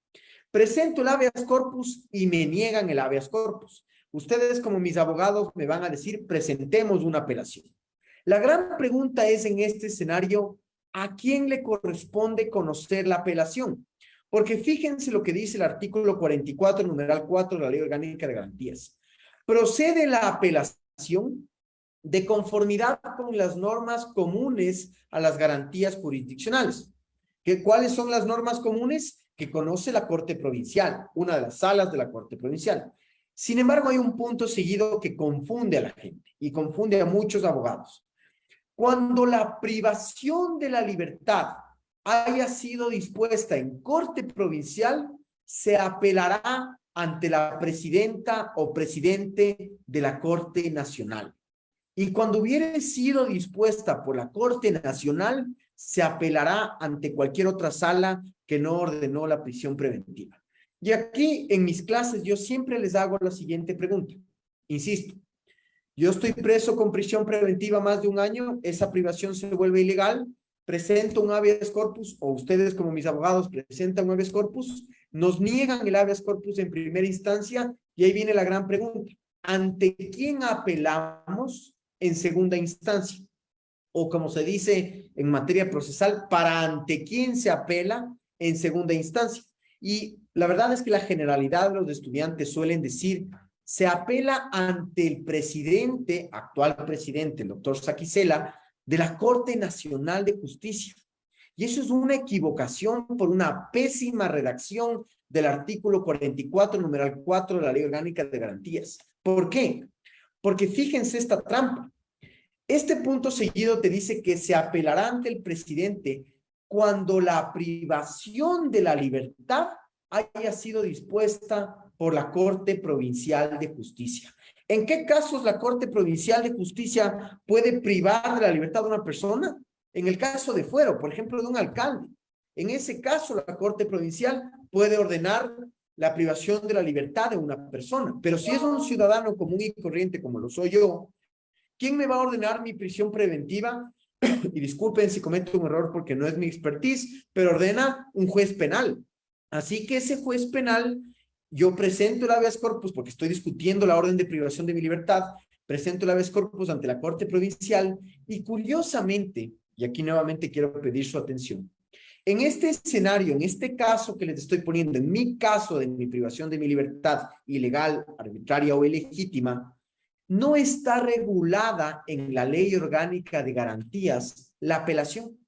Presento el habeas corpus y me niegan el habeas corpus. Ustedes como mis abogados me van a decir, presentemos una apelación. La gran pregunta es en este escenario, ¿a quién le corresponde conocer la apelación? Porque fíjense lo que dice el artículo 44, numeral 4 de la Ley Orgánica de Garantías. Procede la apelación de conformidad con las normas comunes a las garantías jurisdiccionales. ¿Cuáles son las normas comunes? Que conoce la Corte Provincial, una de las salas de la Corte Provincial. Sin embargo, hay un punto seguido que confunde a la gente y confunde a muchos abogados. Cuando la privación de la libertad haya sido dispuesta en Corte Provincial, se apelará ante la presidenta o presidente de la Corte Nacional. Y cuando hubiere sido dispuesta por la Corte Nacional, se apelará ante cualquier otra sala que no ordenó la prisión preventiva. Y aquí en mis clases yo siempre les hago la siguiente pregunta. Insisto, yo estoy preso con prisión preventiva más de 1 año, esa privación se vuelve ilegal, presento un habeas corpus, o ustedes como mis abogados presentan un habeas corpus, nos niegan el habeas corpus en primera instancia, y ahí viene la gran pregunta. ¿Ante quién apelamos en segunda instancia? O como se dice en materia procesal, ¿para ante quién se apela en segunda instancia? Y la verdad es que la generalidad de los estudiantes suelen decir, se apela ante el presidente, actual presidente, el doctor Saquicela, de la Corte Nacional de Justicia. Y eso es una equivocación por una pésima redacción del artículo 44, numeral 4 de la Ley Orgánica de Garantías. ¿Por qué? Porque fíjense esta trampa. Este punto seguido te dice que se apelará ante el presidente cuando la privación de la libertad haya sido dispuesta por la Corte Provincial de Justicia. ¿En qué casos la Corte Provincial de Justicia puede privar de la libertad de una persona? En el caso de fuero, por ejemplo, de un alcalde. En ese caso, la Corte Provincial puede ordenar la privación de la libertad de una persona. Pero si es un ciudadano común y corriente como lo soy yo, ¿quién me va a ordenar mi prisión preventiva? Y disculpen si cometo un error porque no es mi expertise, pero ordena un juez penal. Así que ese juez penal, yo presento el habeas corpus porque estoy discutiendo la orden de privación de mi libertad, presento el habeas corpus ante la Corte Provincial y curiosamente, y aquí nuevamente quiero pedir su atención, en este escenario, en este caso que les estoy poniendo, en mi caso de mi privación de mi libertad ilegal, arbitraria o ilegítima, no está regulada en la Ley Orgánica de Garantías la apelación.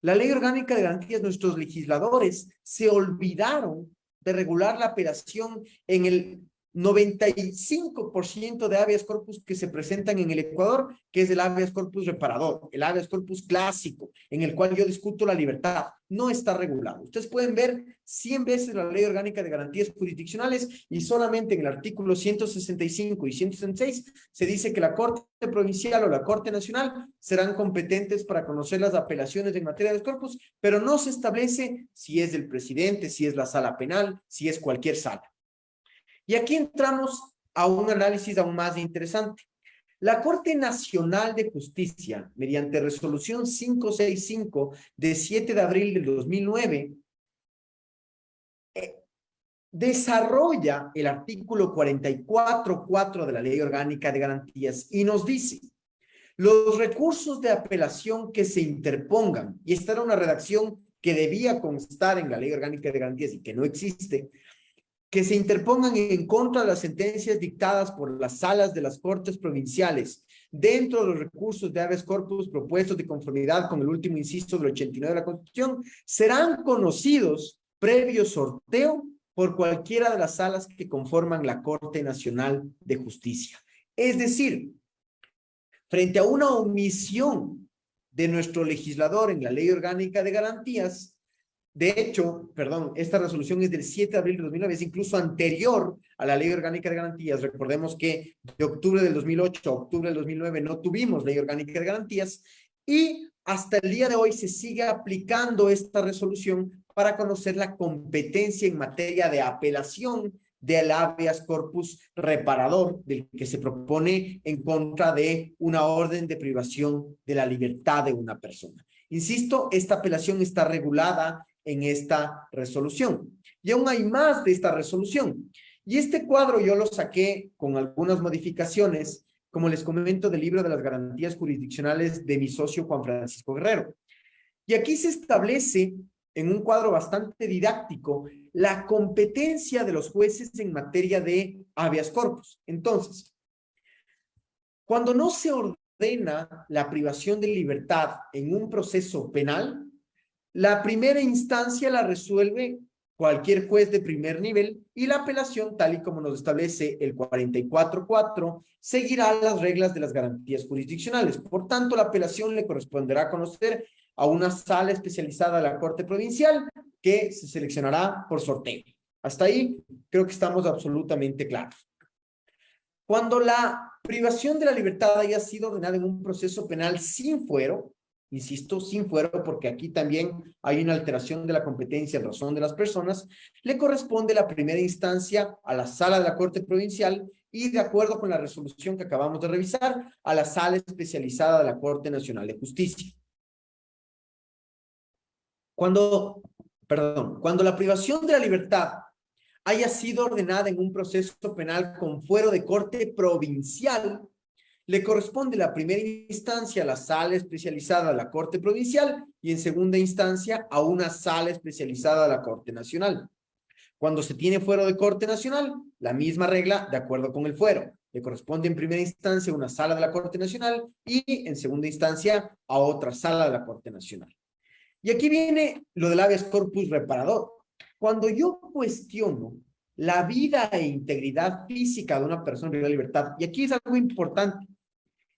La Ley Orgánica de Garantías, nuestros legisladores se olvidaron de regular la apelación en el 95% de habeas corpus que se presentan en el Ecuador, que es el habeas corpus reparador, el habeas corpus clásico, en el cual yo discuto la libertad, no está regulado. Ustedes pueden ver 100 veces la Ley Orgánica de Garantías Jurisdiccionales y solamente en el artículo 165 y 166 se dice que la Corte Provincial o la Corte Nacional serán competentes para conocer las apelaciones en materia de corpus, pero no se establece si es el presidente, si es la sala penal, si es cualquier sala. Y aquí entramos a un análisis aún más interesante. La Corte Nacional de Justicia, mediante resolución 565 de 7 de abril del 2009, desarrolla el artículo 44.4 de la Ley Orgánica de Garantías y nos dice, Los recursos de apelación que se interpongan, y esta era una redacción que debía constar en la Ley Orgánica de Garantías y que no existe, que se interpongan en contra de las sentencias dictadas por las salas de las Cortes Provinciales dentro de los recursos de habeas corpus propuestos de conformidad con el último inciso del 89 de la Constitución, serán conocidos previo sorteo por cualquiera de las salas que conforman la Corte Nacional de Justicia. Es decir, frente a una omisión de nuestro legislador en la Ley Orgánica de Garantías, de hecho, perdón, esta resolución es del 7 de abril de 2009, es incluso anterior a la Ley Orgánica de Garantías. Recordemos que de octubre del 2008 a octubre del 2009 no tuvimos Ley Orgánica de Garantías y hasta el día de hoy se sigue aplicando esta resolución para conocer la competencia en materia de apelación del habeas corpus reparador, del que se propone en contra de una orden de privación de la libertad de una persona. Insisto, esta apelación está regulada en esta resolución. Y aún hay más de esta resolución. Y este cuadro yo lo saqué con algunas modificaciones, como les comento, del libro de las garantías jurisdiccionales de mi socio Juan Francisco Guerrero. Y aquí se establece en un cuadro bastante didáctico la competencia de los jueces en materia de habeas corpus. Entonces, cuando no se ordena la privación de libertad en un proceso penal, la primera instancia la resuelve cualquier juez de primer nivel y la apelación, tal y como nos establece el 44.4, seguirá las reglas de las garantías jurisdiccionales. Por tanto, la apelación le corresponderá conocer a una sala especializada de la Corte Provincial que se seleccionará por sorteo. Hasta ahí creo que estamos absolutamente claros. Cuando la privación de la libertad haya sido ordenada en un proceso penal sin fuero, insisto, sin fuero, porque aquí también hay una alteración de la competencia en razón de las personas, le corresponde la primera instancia a la sala de la Corte Provincial y, de acuerdo con la resolución que acabamos de revisar, a la sala especializada de la Corte Nacional de Justicia. Cuando la privación de la libertad haya sido ordenada en un proceso penal con fuero de Corte Provincial, le corresponde la primera instancia a la sala especializada de la Corte Provincial y en segunda instancia a una sala especializada de la Corte Nacional. Cuando se tiene fuero de Corte Nacional, la misma regla de acuerdo con el fuero. Le corresponde en primera instancia a una sala de la Corte Nacional y en segunda instancia a otra sala de la Corte Nacional. Y aquí viene lo del habeas corpus reparador. Cuando yo cuestiono la vida e integridad física de una persona privada de libertad, y aquí es algo importante,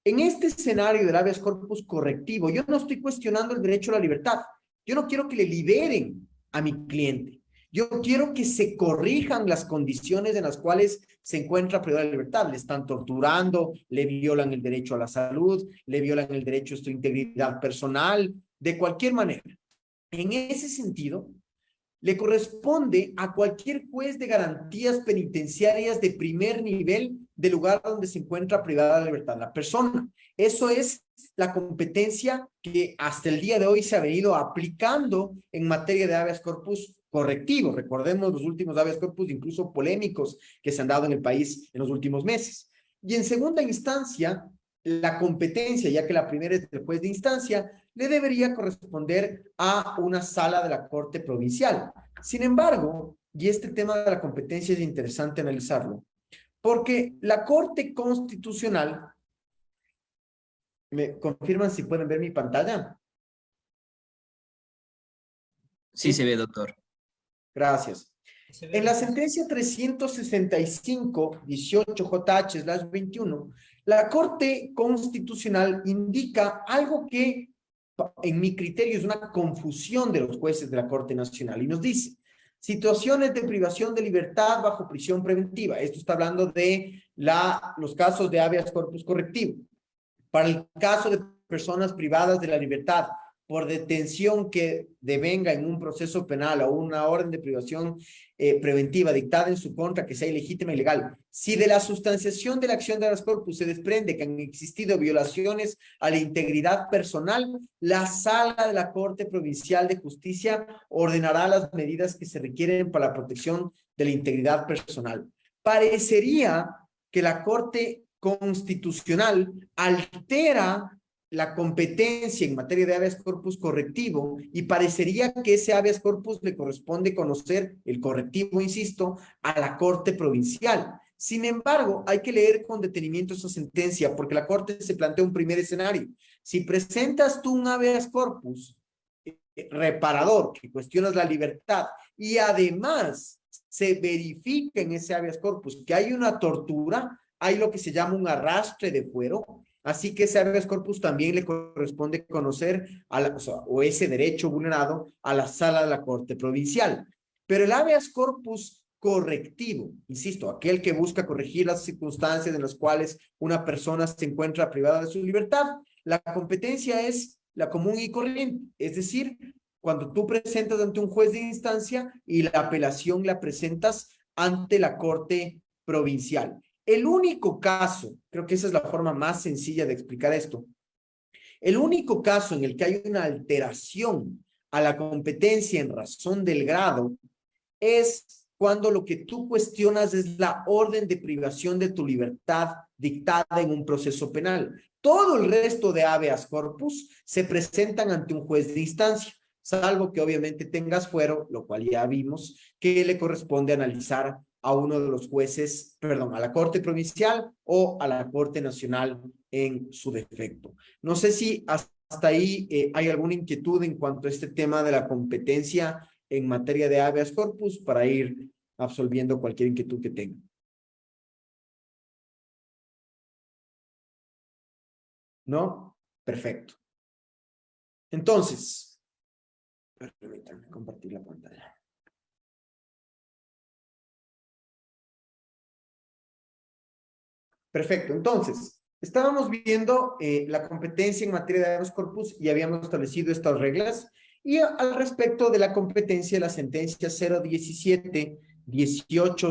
en este escenario del habeas corpus correctivo, yo no estoy cuestionando el derecho a la libertad. Yo no quiero que le liberen a mi cliente. Yo quiero que se corrijan las condiciones en las cuales se encuentra privado de libertad. Le están torturando, le violan el derecho a la salud, le violan el derecho a su integridad personal, de cualquier manera. En ese sentido, le corresponde a cualquier juez de garantías penitenciarias de primer nivel del lugar donde se encuentra privada de libertad la persona. Eso es la competencia que hasta el día de hoy se ha venido aplicando en materia de habeas corpus correctivo. Recordemos los últimos habeas corpus, incluso polémicos, que se han dado en el país en los últimos meses. Y en segunda instancia, la competencia, ya que la primera es del juez de instancia, le debería corresponder a una sala de la Corte Provincial. Sin embargo, y este tema de la competencia es interesante analizarlo, porque la Corte Constitucional, ¿me confirman si pueden ver mi pantalla? Sí, se ve, doctor. Gracias. En la sentencia 365-18-JH/21, la Corte Constitucional indica algo que, en mi criterio, es una confusión de los jueces de la Corte Nacional y nos dice: situaciones de privación de libertad bajo prisión preventiva. Esto está hablando de los casos de habeas corpus correctivo. Para el caso de personas privadas de la libertad por detención que devenga en un proceso penal o una orden de privación preventiva dictada en su contra que sea ilegítima e ilegal, si de la sustanciación de la acción de habeas corpus se desprende que han existido violaciones a la integridad personal, la sala de la Corte Provincial de Justicia ordenará las medidas que se requieren para la protección de la integridad personal. Parecería que la Corte constitucional altera la competencia en materia de habeas corpus correctivo y parecería que ese habeas corpus le corresponde conocer el correctivo, insisto, a la Corte Provincial. Sin embargo, hay que leer con detenimiento esa sentencia porque la Corte se plantea un primer escenario. Si presentas tú un habeas corpus reparador, que cuestionas la libertad, y además se verifica en ese habeas corpus que hay una tortura, hay lo que se llama un arrastre de fuero, así que ese habeas corpus también le corresponde conocer o ese derecho vulnerado a la sala de la Corte Provincial. Pero el habeas corpus correctivo, insisto, aquel que busca corregir las circunstancias en las cuales una persona se encuentra privada de su libertad, la competencia es la común y corriente, es decir, cuando tú presentas ante un juez de instancia y la apelación la presentas ante la Corte Provincial. El único caso, creo que esa es la forma más sencilla de explicar esto, el único caso en el que hay una alteración a la competencia en razón del grado es cuando lo que tú cuestionas es la orden de privación de tu libertad dictada en un proceso penal. Todo el resto de habeas corpus se presentan ante un juez de instancia, salvo que obviamente tengas fuero, lo cual ya vimos, que le corresponde analizar a uno de los jueces, perdón, a la Corte Provincial o a la Corte Nacional en su defecto. No sé si hasta ahí hay alguna inquietud en cuanto a este tema de la competencia en materia de habeas corpus para ir absolviendo cualquier inquietud que tenga. ¿No? Perfecto. Entonces, permítanme compartir la pantalla. Perfecto. Entonces, estábamos viendo la competencia en materia de habeas corpus y habíamos establecido estas reglas. Y al respecto de la competencia, la sentencia 017-18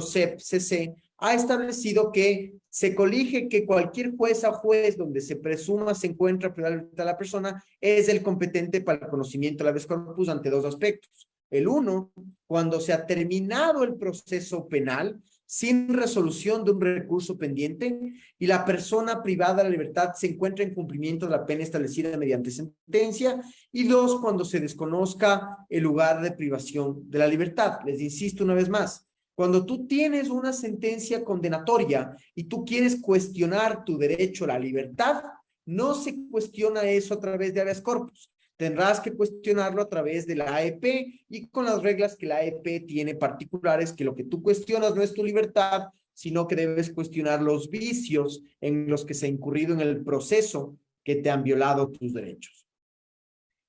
CEP-CC ha establecido que se colige que cualquier juez a juez donde se presuma se encuentra privada de la persona es el competente para el conocimiento del habeas corpus ante dos aspectos. El uno, cuando se ha terminado el proceso penal sin resolución de un recurso pendiente y la persona privada de la libertad se encuentra en cumplimiento de la pena establecida mediante sentencia, y dos, cuando se desconozca el lugar de privación de la libertad. Les insisto una vez más, cuando tú tienes una sentencia condenatoria y tú quieres cuestionar tu derecho a la libertad, no se cuestiona eso a través de habeas corpus. Tendrás que cuestionarlo a través de la AEP y con las reglas que la AEP tiene particulares, que lo que tú cuestionas no es tu libertad, sino que debes cuestionar los vicios en los que se ha incurrido en el proceso que te han violado tus derechos.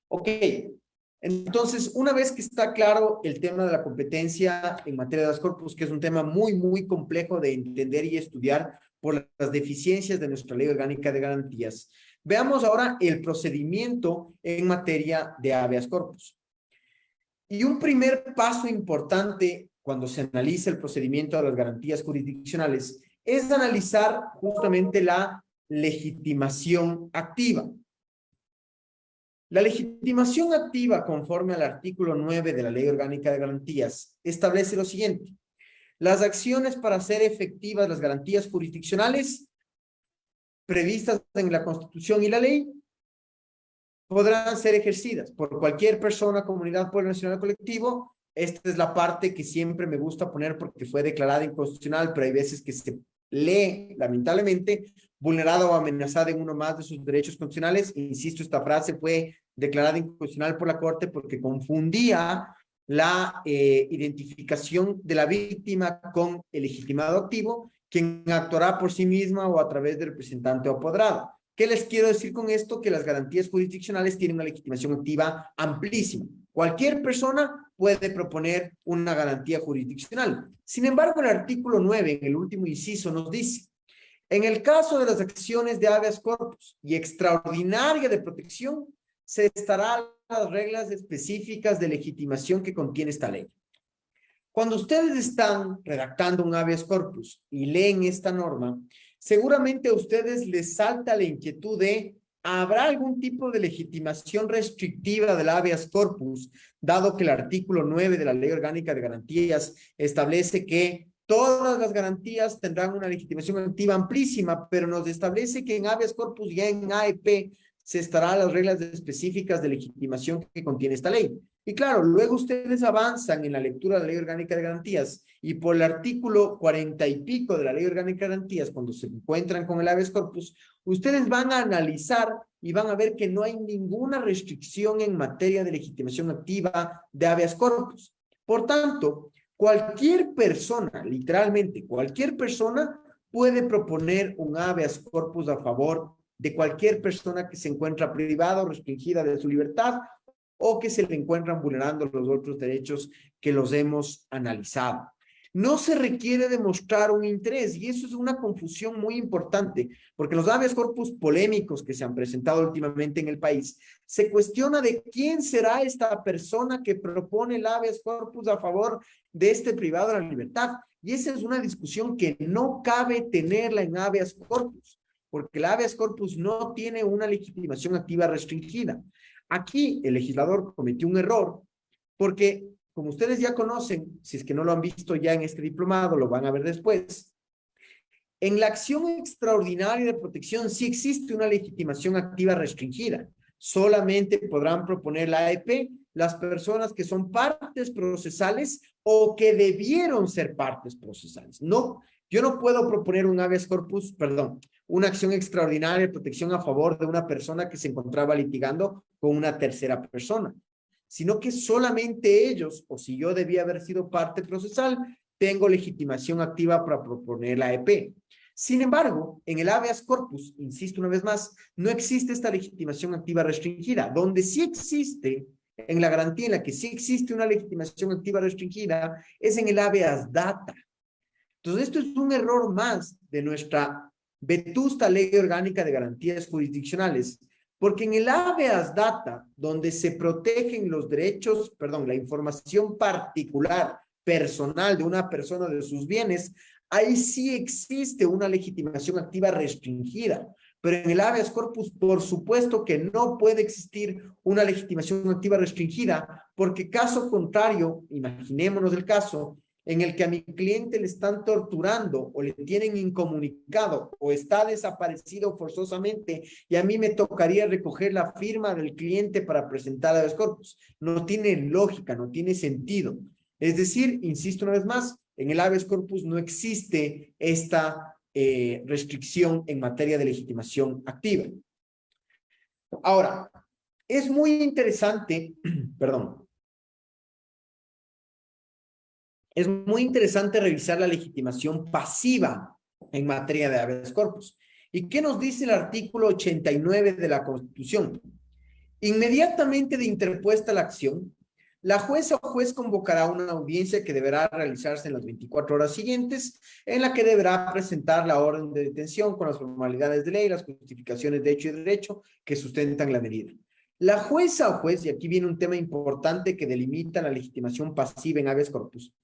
Ok, entonces, una vez que está claro el tema de la competencia en materia de habeas corpus, que es un tema muy, muy complejo de entender y estudiar por las deficiencias de nuestra Ley Orgánica de Garantías, veamos ahora el procedimiento en materia de habeas corpus. Y un primer paso importante cuando se analiza el procedimiento de las garantías jurisdiccionales es analizar justamente la legitimación activa. La legitimación activa, conforme al artículo 9 de la Ley Orgánica de Garantías, establece lo siguiente. Las acciones para hacer efectivas las garantías jurisdiccionales previstas en la Constitución y la ley podrán ser ejercidas por cualquier persona, comunidad, pueblo nacional o colectivo. Esta es la parte que siempre me gusta poner porque fue declarada inconstitucional, pero hay veces que se lee, lamentablemente, vulnerada o amenazada en uno más de sus derechos constitucionales. Insisto, esta frase fue declarada inconstitucional por la Corte porque confundía la identificación de la víctima con el legitimado activo, quien actuará por sí misma o a través del representante o apoderado. ¿Qué les quiero decir con esto? Que las garantías jurisdiccionales tienen una legitimación activa amplísima. Cualquier persona puede proponer una garantía jurisdiccional. Sin embargo, el artículo 9, en el último inciso, nos dice: en el caso de las acciones de habeas corpus y extraordinaria de protección, se estarán las reglas específicas de legitimación que contiene esta ley. Cuando ustedes están redactando un habeas corpus y leen esta norma, seguramente a ustedes les salta la inquietud de: ¿habrá algún tipo de legitimación restrictiva del habeas corpus, dado que el artículo 9 de la Ley Orgánica de Garantías establece que Todas las garantías tendrán una legitimación activa amplísima, pero nos establece que en habeas corpus y en AEP se estarán las reglas específicas de legitimación que contiene esta ley. Y claro, luego ustedes avanzan en la lectura de la Ley Orgánica de Garantías y por el artículo 40 y pico de la Ley Orgánica de Garantías, cuando se encuentran con el habeas corpus, ustedes van a analizar y van a ver que no hay ninguna restricción en materia de legitimación activa de habeas corpus. Por tanto, cualquier persona, literalmente cualquier persona, puede proponer un habeas corpus a favor de cualquier persona que se encuentra privada o restringida de su libertad o que se le encuentran vulnerando los otros derechos que los hemos analizado. No se requiere demostrar un interés, y eso es una confusión muy importante, porque los habeas corpus polémicos que se han presentado últimamente en el país, se cuestiona de quién será esta persona que propone el habeas corpus a favor de este privado de la libertad, y esa es una discusión que no cabe tenerla en habeas corpus, porque el habeas corpus no tiene una legitimación activa restringida. Aquí el legislador cometió un error, porque como ustedes ya conocen, si es que no lo han visto ya en este diplomado, lo van a ver después, en la acción extraordinaria de protección sí existe una legitimación activa restringida. Solamente podrán proponer la AEP las personas que son partes procesales o que debieron ser partes procesales. No, yo no puedo proponer un habeas corpus, perdón, una acción extraordinaria de protección a favor de una persona que se encontraba litigando con una tercera persona, sino que solamente ellos, o si yo debía haber sido parte procesal, tengo legitimación activa para proponer la EP. Sin embargo, en el habeas corpus, insisto una vez más, no existe esta legitimación activa restringida. Donde sí existe, en la garantía en la que sí existe una legitimación activa restringida, es en el habeas data. Entonces, esto es un error más de nuestra vetusta Ley Orgánica de Garantías Jurisdiccionales, porque en el habeas data, donde se protegen los derechos, perdón, la información particular, personal de una persona de sus bienes, ahí sí existe una legitimación activa restringida. Pero en el habeas corpus, por supuesto que no puede existir una legitimación activa restringida, porque caso contrario, imaginémonos el caso en el que a mi cliente le están torturando o le tienen incomunicado o está desaparecido forzosamente y a mí me tocaría recoger la firma del cliente para presentar habeas corpus. No tiene lógica, no tiene sentido. Es decir, insisto una vez más, en el habeas corpus no existe esta restricción en materia de legitimación activa. Ahora, es muy interesante, perdón, es muy interesante revisar la legitimación pasiva en materia de habeas corpus. ¿Y qué nos dice el artículo 89 de la Constitución? Inmediatamente de interpuesta la acción, la jueza o juez convocará una audiencia que deberá realizarse en las 24 horas siguientes, en la que deberá presentar la orden de detención con las formalidades de ley, las justificaciones de hecho y derecho que sustentan la medida. La jueza o juez, y aquí viene un tema importante que delimita la legitimación pasiva en habeas corpus,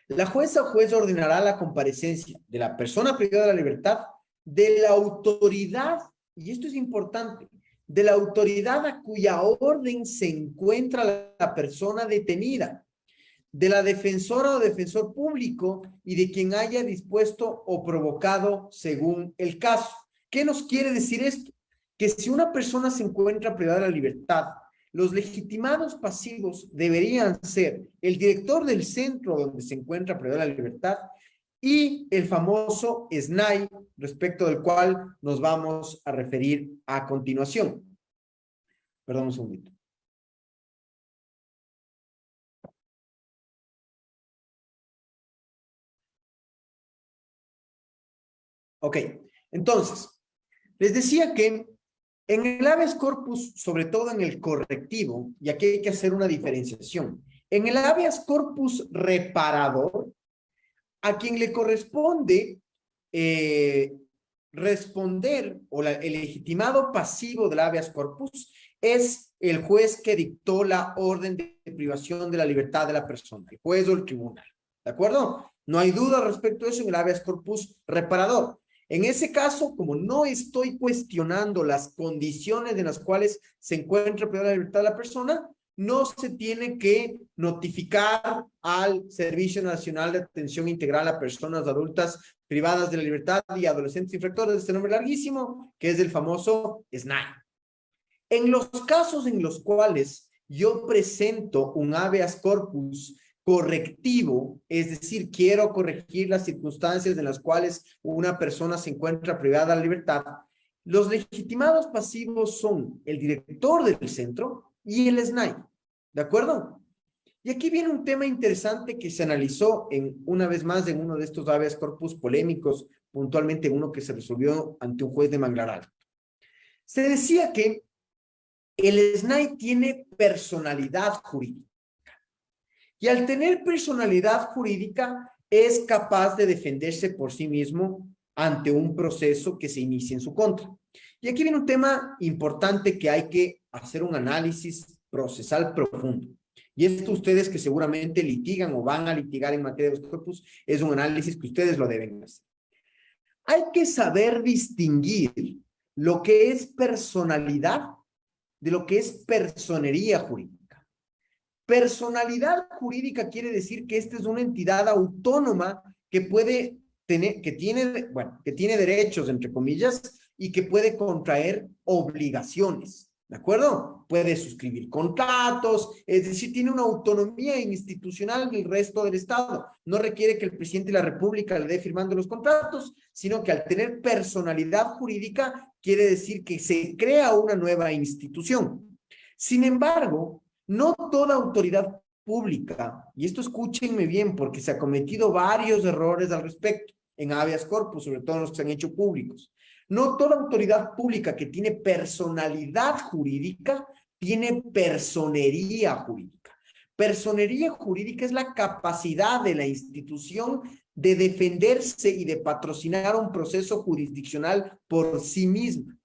la jueza o juez ordenará la comparecencia de la persona privada de la libertad, de la autoridad, y esto es importante, de la autoridad a cuya orden se encuentra la persona detenida, de la defensora o defensor público y de quien haya dispuesto o provocado según el caso. ¿Qué nos quiere decir esto? Que si una persona se encuentra privada de la libertad, los legitimados pasivos deberían ser el director del centro donde se encuentra privada de la libertad y el famoso SNAI, respecto del cual nos vamos a referir a continuación. Perdón un segundito. Ok, entonces, les decía que en el habeas corpus, sobre todo en el correctivo, y aquí hay que hacer una diferenciación, en el habeas corpus reparador, a quien le corresponde responder, o el legitimado pasivo del habeas corpus, es el juez que dictó la orden de privación de la libertad de la persona, el juez o el tribunal, ¿de acuerdo? No hay duda respecto a eso en el habeas corpus reparador. En ese caso, como no estoy cuestionando las condiciones en las cuales se encuentra privada de la libertad de la persona, no se tiene que notificar al Servicio Nacional de Atención Integral a Personas Adultas Privadas de la Libertad y Adolescentes Infractores, de este nombre larguísimo, que es el famoso SNAI. En los casos en los cuales yo presento un habeas corpus correctivo, es decir, quiero corregir las circunstancias en las cuales una persona se encuentra privada de la libertad, los legitimados pasivos son el director del centro y el SNAI, ¿de acuerdo? Y aquí viene un tema interesante que se analizó una vez más en uno de estos habeas corpus polémicos, puntualmente uno que se resolvió ante un juez de Manglar Alto. Se decía que el SNAI tiene personalidad jurídica. Y al tener personalidad jurídica, es capaz de defenderse por sí mismo ante un proceso que se inicie en su contra. Y aquí viene un tema importante que hay que hacer un análisis procesal profundo. Y esto ustedes que seguramente litigan o van a litigar en materia de habeas corpus, es un análisis que ustedes lo deben hacer. Hay que saber distinguir lo que es personalidad de lo que es personería jurídica. Personalidad jurídica quiere decir que esta es una entidad autónoma que puede tener, que tiene derechos, entre comillas, y que puede contraer obligaciones, ¿de acuerdo? Puede suscribir contratos, es decir, tiene una autonomía institucional del resto del Estado. No requiere que el presidente de la República le dé firmando los contratos, sino que al tener personalidad jurídica quiere decir que se crea una nueva institución. Sin embargo, no toda autoridad pública, y esto escúchenme bien porque se han cometido varios errores al respecto en habeas corpus, sobre todo en los que se han hecho públicos. No toda autoridad pública que tiene personalidad jurídica tiene personería jurídica. Personería jurídica es la capacidad de la institución de defenderse y de patrocinar un proceso jurisdiccional por sí misma.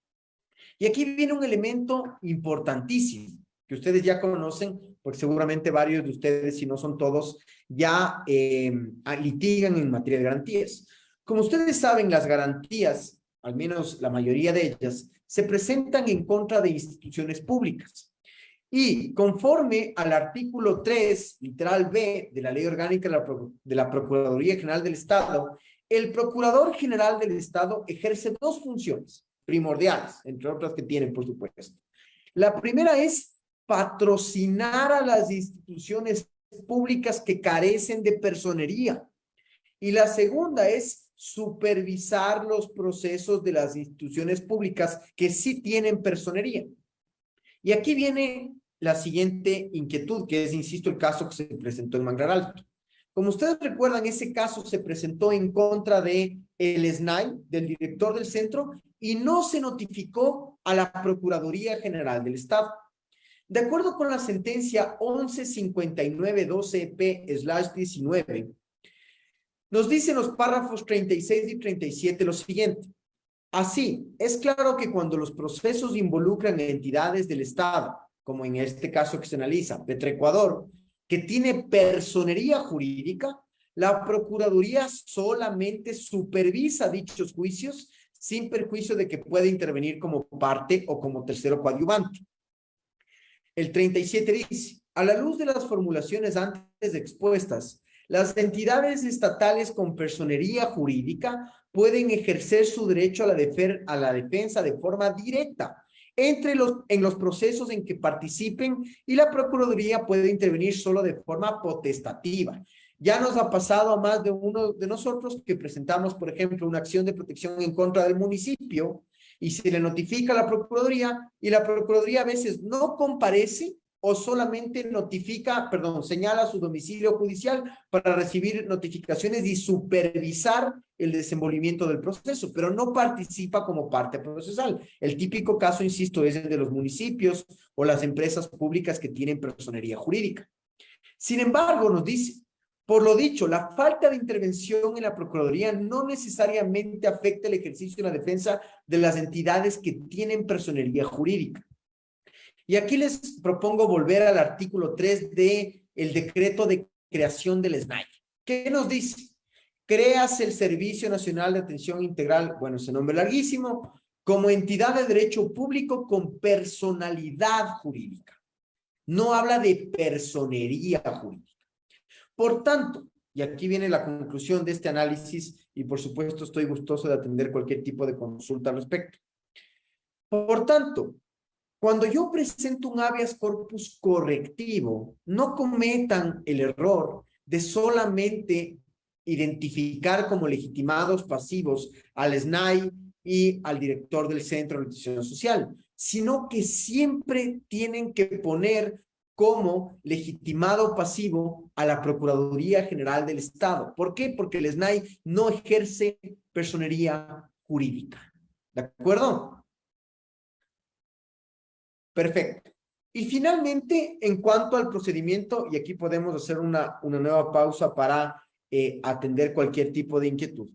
Y aquí viene un elemento importantísimo que ustedes ya conocen, porque seguramente varios de ustedes, si no son todos, ya litigan en materia de garantías. Como ustedes saben, las garantías, al menos la mayoría de ellas, se presentan en contra de instituciones públicas. Y conforme al artículo 3, literal B, de la Ley Orgánica de la Procuraduría General del Estado, el Procurador General del Estado ejerce dos funciones primordiales, entre otras que tienen, por supuesto. La primera es patrocinar a las instituciones públicas que carecen de personería. Y la segunda es supervisar los procesos de las instituciones públicas que sí tienen personería. Y aquí viene la siguiente inquietud, que es, insisto, el caso que se presentó en Manglar Alto. Como ustedes recuerdan, ese caso se presentó en contra de el SNAI, del director del centro, y no se notificó a la Procuraduría General del Estado. De acuerdo con la sentencia 1159-12P/19, nos dicen los párrafos 36 y 37 lo siguiente. Así, es claro que cuando los procesos involucran a entidades del Estado, como en este caso que se analiza, Petroecuador, que tiene personería jurídica, la Procuraduría solamente supervisa dichos juicios sin perjuicio de que pueda intervenir como parte o como tercero coadyuvante. El 37 dice, a la luz de las formulaciones antes expuestas, las entidades estatales con personería jurídica pueden ejercer su derecho a la defensa de forma directa en los procesos en que participen y la Procuraduría puede intervenir solo de forma potestativa. Ya nos ha pasado a más de uno de nosotros que presentamos, por ejemplo, una acción de protección en contra del municipio y se le notifica a la Procuraduría y la Procuraduría a veces no comparece o solamente señala su domicilio judicial para recibir notificaciones y supervisar el desenvolvimiento del proceso, pero no participa como parte procesal. El típico caso, insisto, es el de los municipios o las empresas públicas que tienen personería jurídica. Sin embargo, nos dice, por lo dicho, la falta de intervención en la Procuraduría no necesariamente afecta el ejercicio de la defensa de las entidades que tienen personería jurídica. Y aquí les propongo volver al artículo 3 del decreto de creación del SNAI. ¿Qué nos dice? Creas el Servicio Nacional de Atención Integral, bueno, ese nombre larguísimo, como entidad de derecho público con personalidad jurídica. no habla de personería jurídica. Por tanto, y aquí viene la conclusión de este análisis, y por supuesto estoy gustoso de atender cualquier tipo de consulta al respecto. Por tanto, cuando yo presento un habeas corpus correctivo, no cometan el error de solamente identificar como legitimados pasivos al SNAI y al director del Centro de Rehabilitación Social, sino que siempre tienen que poner como legitimado pasivo a la Procuraduría General del Estado. ¿Por qué? Porque el SNAI no ejerce personería jurídica. ¿De acuerdo? Perfecto. Y finalmente, en cuanto al procedimiento, y aquí podemos hacer una nueva pausa para atender cualquier tipo de inquietud.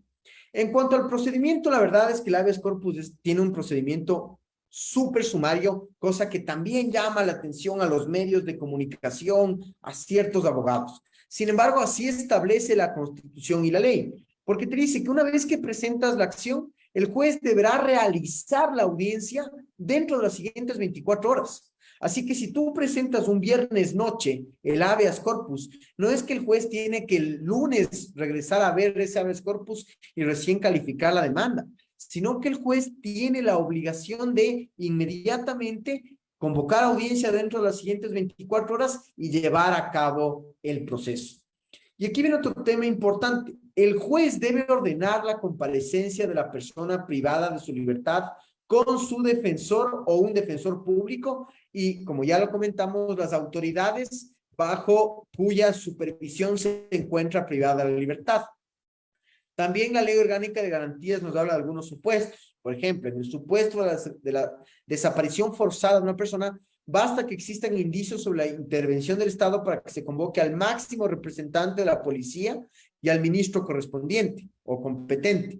En cuanto al procedimiento, la verdad es que el habeas corpus tiene un procedimiento súper sumario, cosa que también llama la atención a los medios de comunicación, a ciertos abogados. Sin embargo, así establece la Constitución y la ley, porque te dice que una vez que presentas la acción, el juez deberá realizar la audiencia dentro de las siguientes 24 horas. Así que si tú presentas un viernes noche el habeas corpus, no es que el juez tiene que el lunes regresar a ver ese habeas corpus y recién calificar la demanda, sino que el juez tiene la obligación de inmediatamente convocar audiencia dentro de las siguientes 24 horas y llevar a cabo el proceso. Y aquí viene otro tema importante. El juez debe ordenar la comparecencia de la persona privada de su libertad con su defensor o un defensor público y, como ya lo comentamos, las autoridades bajo cuya supervisión se encuentra privada la libertad. También la Ley Orgánica de Garantías nos habla de algunos supuestos. Por ejemplo, en el supuesto de la desaparición forzada de una persona, basta que existan indicios sobre la intervención del Estado para que se convoque al máximo representante de la policía y al ministro correspondiente o competente.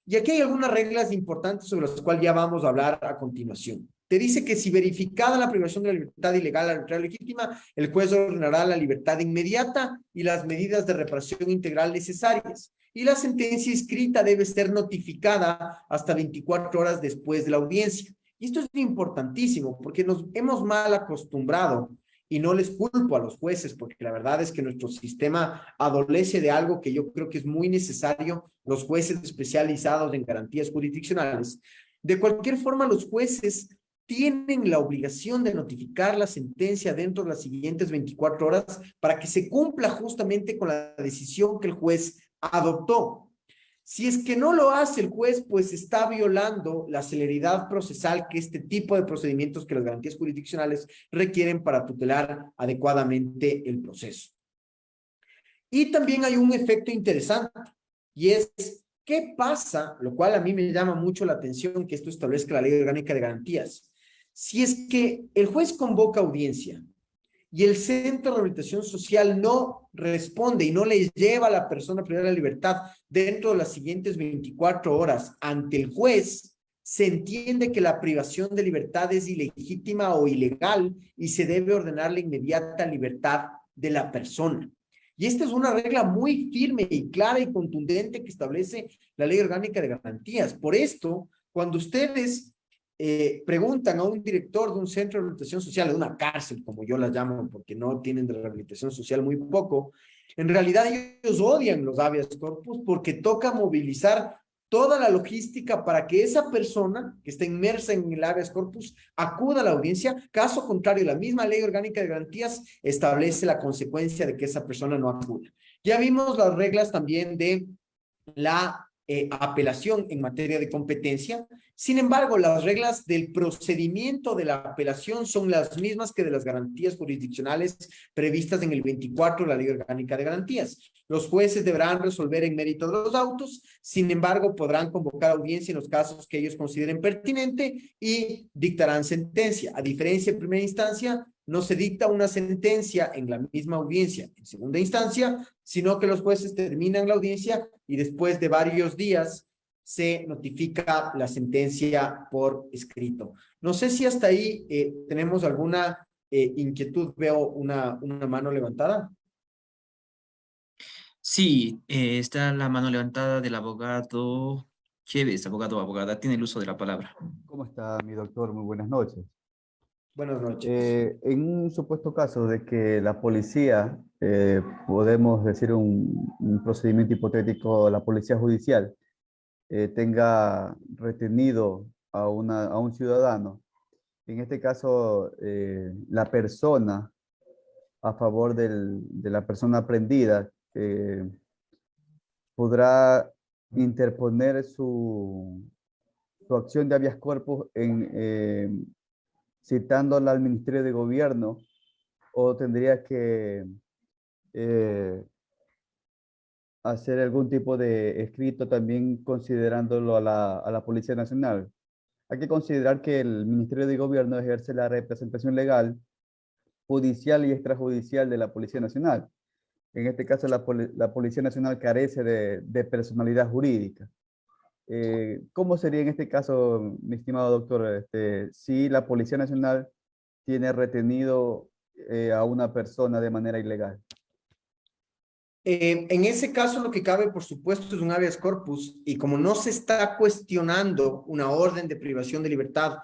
Y aquí hay algunas reglas importantes sobre las cuales ya vamos a hablar a continuación. Te dice que si verificada la privación de la libertad ilegal, arbitraria o legítima, el juez ordenará la libertad inmediata y las medidas de reparación integral necesarias. Y la sentencia escrita debe ser notificada hasta 24 horas después de la audiencia. Y esto es importantísimo porque nos hemos mal acostumbrado, y no les culpo a los jueces, porque la verdad es que nuestro sistema adolece de algo que yo creo que es muy necesario, los jueces especializados en garantías jurisdiccionales. De cualquier forma, los jueces tienen la obligación de notificar la sentencia dentro de las siguientes 24 horas para que se cumpla justamente con la decisión que el juez adoptó. Si es que no lo hace el juez, pues está violando la celeridad procesal que este tipo de procedimientos que las garantías jurisdiccionales requieren para tutelar adecuadamente el proceso. Y también hay un efecto interesante, y es, ¿qué pasa? Lo cual a mí me llama mucho la atención que esto establezca la Ley Orgánica de Garantías. Si es que el juez convoca audiencia y el Centro de Rehabilitación Social no responde y no le lleva a la persona privada de la libertad dentro de las siguientes 24 horas ante el juez, se entiende que la privación de libertad es ilegítima o ilegal y se debe ordenar la inmediata libertad de la persona. Y esta es una regla muy firme y clara y contundente que establece la Ley Orgánica de Garantías. Por esto, cuando ustedes preguntan a un director de un centro de rehabilitación social, de una cárcel, como yo las llamo, porque no tienen de rehabilitación social muy poco, en realidad ellos odian los habeas corpus porque toca movilizar toda la logística para que esa persona que está inmersa en el habeas corpus acuda a la audiencia. Caso contrario, la misma Ley Orgánica de Garantías establece la consecuencia de que esa persona no acuda. Ya vimos las reglas también de la apelación en materia de competencia. Sin embargo, las reglas del procedimiento de la apelación son las mismas que de las garantías jurisdiccionales previstas en el 24 de la Ley Orgánica de Garantías. Los jueces deberán resolver en mérito de los autos, sin embargo, podrán convocar audiencia en los casos que ellos consideren pertinente y dictarán sentencia. A diferencia de primera instancia, no se dicta una sentencia en la misma audiencia en segunda instancia, sino que los jueces terminan la audiencia y después de varios días se notifica la sentencia por escrito. No sé si hasta ahí tenemos alguna inquietud. Veo una mano levantada. Sí, está la mano levantada del abogado Chévez, abogado o abogada, tiene el uso de la palabra. ¿Cómo está mi doctor? Muy buenas noches. Buenas noches. En un supuesto caso de que la policía, podemos decir un procedimiento hipotético, la policía judicial tenga retenido a un ciudadano, en este caso la persona a favor de la persona prendida podrá interponer su acción de habeas corpus citándola al Ministerio de Gobierno, o tendría que hacer algún tipo de escrito también considerándolo a la Policía Nacional. Hay que considerar que el Ministerio de Gobierno ejerce la representación legal, judicial y extrajudicial de la Policía Nacional. En este caso, la Policía Nacional carece de personalidad jurídica. ¿Cómo sería en este caso, mi estimado doctor, si la Policía Nacional tiene retenido a una persona de manera ilegal? En ese caso, lo que cabe, por supuesto, es un habeas corpus, y como no se está cuestionando una orden de privación de libertad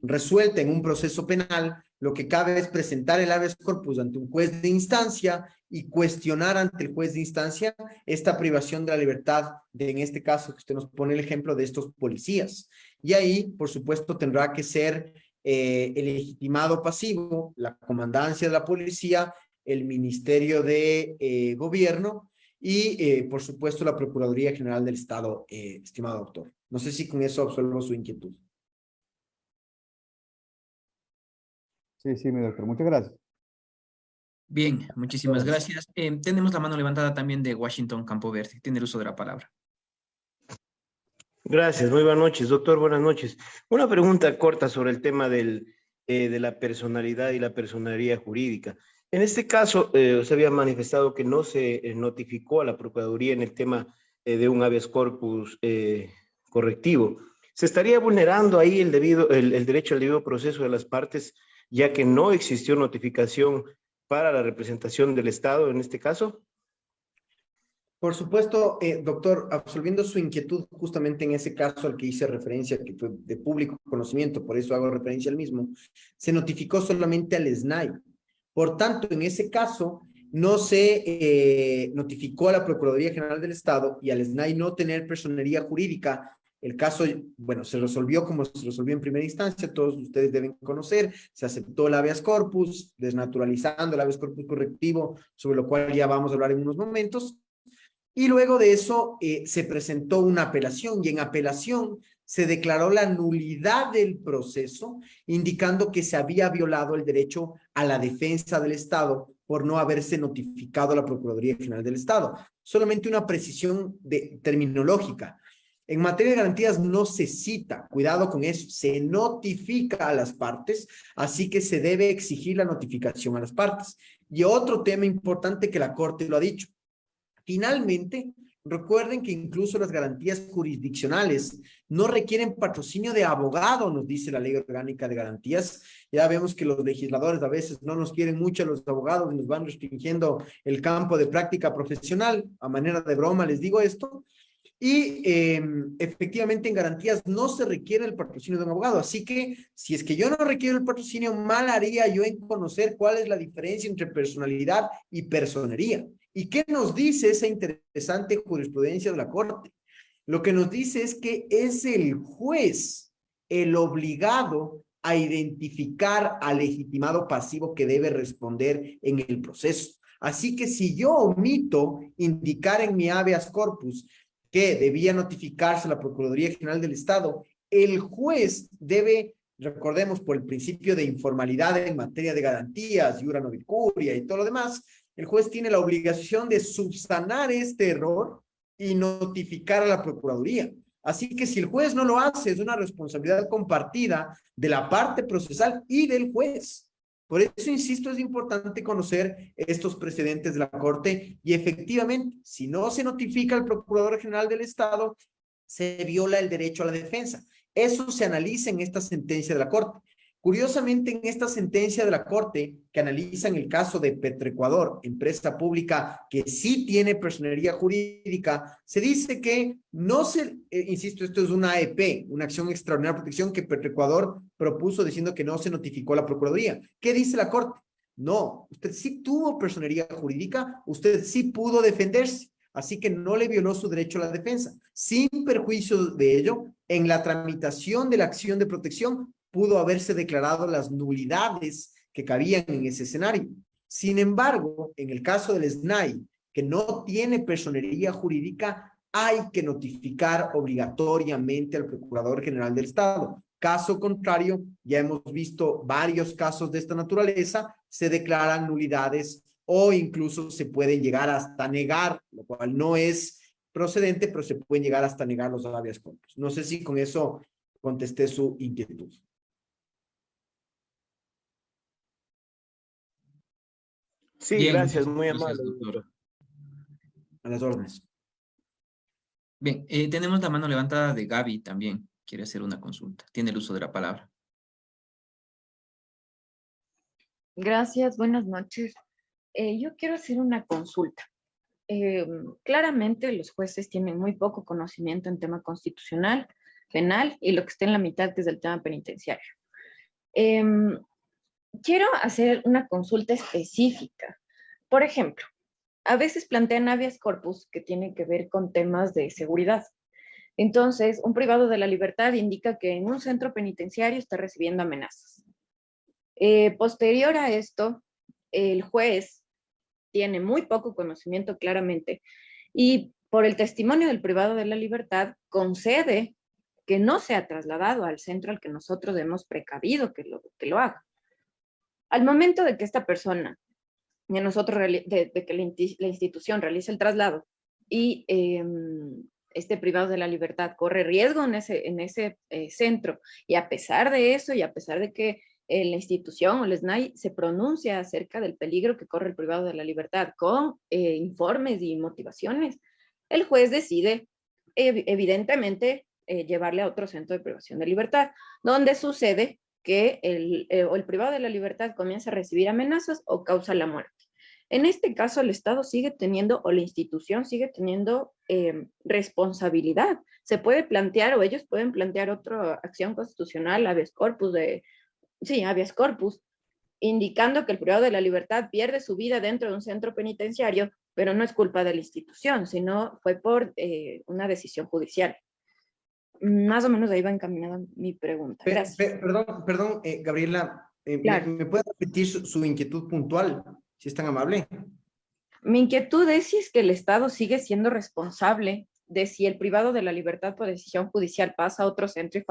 resuelta en un proceso penal, lo que cabe es presentar el habeas corpus ante un juez de instancia y cuestionar ante el juez de instancia esta privación de la libertad, en este caso que usted nos pone el ejemplo de estos policías. Y ahí, por supuesto, tendrá que ser el legitimado pasivo, la comandancia de la policía, el Ministerio de Gobierno y, por supuesto, la Procuraduría General del Estado, estimado doctor. No sé si con eso absuelvo su inquietud. Sí, mi doctor. Muchas gracias. Bien, muchísimas gracias. Tenemos la mano levantada también de Washington Campoverde. Tiene el uso de la palabra. Gracias, muy buenas noches, doctor, buenas noches. Una pregunta corta sobre el tema de la personalidad y la personería jurídica. En este caso, se había manifestado que no se notificó a la Procuraduría en el tema de un habeas corpus correctivo. ¿Se estaría vulnerando ahí el derecho al debido proceso de las partes, ya que no existió notificación para la representación del Estado en este caso? Por supuesto, doctor, absolviendo su inquietud justamente en ese caso al que hice referencia, que fue de público conocimiento, por eso hago referencia al mismo, se notificó solamente al SNAI. Por tanto, en ese caso, no se notificó a la Procuraduría General del Estado, y al SNAI no tener personería jurídica. El caso, bueno, se resolvió como se resolvió en primera instancia, todos ustedes deben conocer, se aceptó el habeas corpus, desnaturalizando el habeas corpus correctivo, sobre lo cual ya vamos a hablar en unos momentos, y luego de eso se presentó una apelación, y en apelación se declaró la nulidad del proceso, indicando que se había violado el derecho a la defensa del Estado por no haberse notificado a la Procuraduría General del Estado. Solamente una precisión terminológica. En materia de garantías no se cita, cuidado con eso, se notifica a las partes, así que se debe exigir la notificación a las partes. Y otro tema importante que la Corte lo ha dicho. Finalmente, recuerden que incluso las garantías jurisdiccionales no requieren patrocinio de abogado, nos dice la Ley Orgánica de Garantías. Ya vemos que los legisladores a veces no nos quieren mucho a los abogados y nos van restringiendo el campo de práctica profesional. A manera de broma les digo esto. Y efectivamente en garantías no se requiere el patrocinio de un abogado. Así que si es que yo no requiero el patrocinio, mal haría yo en conocer cuál es la diferencia entre personalidad y personería. ¿Y qué nos dice esa interesante jurisprudencia de la Corte? Lo que nos dice es que es el juez el obligado a identificar al legitimado pasivo que debe responder en el proceso. Así que si yo omito indicar en mi habeas corpus que debía notificarse a la Procuraduría General del Estado, el juez debe, recordemos por el principio de informalidad en materia de garantías, iura novi curia y todo lo demás, el juez tiene la obligación de subsanar este error y notificar a la Procuraduría. Así que si el juez no lo hace, es una responsabilidad compartida de la parte procesal y del juez. Por eso, insisto, es importante conocer estos precedentes de la Corte, y efectivamente, si no se notifica al Procurador General del Estado, se viola el derecho a la defensa. Eso se analiza en esta sentencia de la Corte. Curiosamente, en esta sentencia de la Corte que analiza en el caso de Petroecuador, empresa pública que sí tiene personería jurídica, se dice que no se, insisto, esto es una AEP, una acción extraordinaria de protección que Petroecuador propuso diciendo que no se notificó a la Procuraduría. ¿Qué dice la Corte? No, usted sí tuvo personería jurídica, usted sí pudo defenderse, así que no le violó su derecho a la defensa. Sin perjuicio de ello, en la tramitación de la acción de protección pudo haberse declarado las nulidades que cabían en ese escenario. Sin embargo, en el caso del SNAI, que no tiene personería jurídica, hay que notificar obligatoriamente al Procurador General del Estado. Caso contrario, ya hemos visto varios casos de esta naturaleza, se declaran nulidades o incluso se pueden llegar hasta negar, lo cual no es procedente, pero se pueden llegar hasta negar los habeas corpus. No sé si con eso contesté su inquietud. Sí, Bien, gracias, muchas muy gracias, amable, doctor. doctor. A las órdenes. Bien, tenemos la mano levantada de Gaby también. Quiere hacer una consulta. Tiene el uso de la palabra. Gracias, buenas noches. Yo quiero hacer una consulta. Claramente los jueces tienen muy poco conocimiento en tema constitucional, penal y lo que está en la mitad, que es el tema penitenciario. Quiero hacer una consulta específica. Por ejemplo, a veces plantean habeas corpus que tienen que ver con temas de seguridad. Entonces, un privado de la libertad indica que en un centro penitenciario está recibiendo amenazas. Posterior a esto, el juez tiene muy poco conocimiento claramente y por el testimonio del privado de la libertad concede que no sea trasladado al centro al que nosotros hemos precavido que lo haga. Al momento de que esta persona, de que la institución realice el traslado y este privado de la libertad corre riesgo en ese centro, y a pesar de eso, y a pesar de que la institución o el SNAI se pronuncia acerca del peligro que corre el privado de la libertad con informes y motivaciones, el juez decide evidentemente llevarle a otro centro de privación de libertad, donde sucede que el privado de la libertad comienza a recibir amenazas o causa la muerte. En este caso, el Estado sigue teniendo, o la institución sigue teniendo responsabilidad. Se puede plantear, o ellos pueden plantear otra acción constitucional, habeas corpus, indicando que el privado de la libertad pierde su vida dentro de un centro penitenciario, pero no es culpa de la institución, sino fue por una decisión judicial. Más o menos ahí va encaminada mi pregunta. Gracias. Perdón, Gabriela, Claro. ¿me puede repetir su inquietud puntual, si es tan amable? Mi inquietud es si es que el Estado sigue siendo responsable de si el privado de la libertad por decisión judicial pasa a otro centro y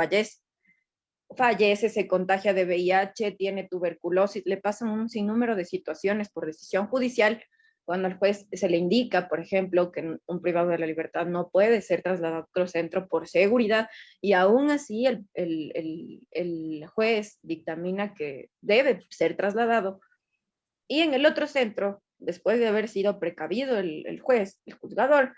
fallece, se contagia de VIH, tiene tuberculosis, le pasan un sinnúmero de situaciones por decisión judicial, cuando al juez se le indica, por ejemplo, que un privado de la libertad no puede ser trasladado a otro centro por seguridad, y aún así el juez dictamina que debe ser trasladado, y en el otro centro, después de haber sido precavido el juez, el juzgador,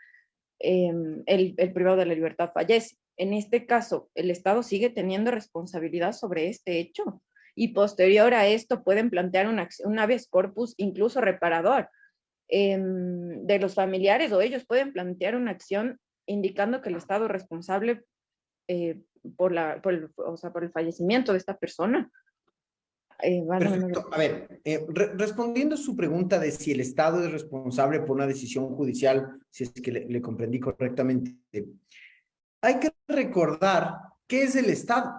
el privado de la libertad fallece. En este caso, el Estado sigue teniendo responsabilidad sobre este hecho, y posterior a esto pueden plantear un habeas corpus incluso reparador de los familiares, o ellos pueden plantear una acción indicando que el Estado es responsable por el fallecimiento de esta persona. Perfecto. A ver, respondiendo a su pregunta de si el Estado es responsable por una decisión judicial, si es que le comprendí correctamente, hay que recordar qué es el Estado.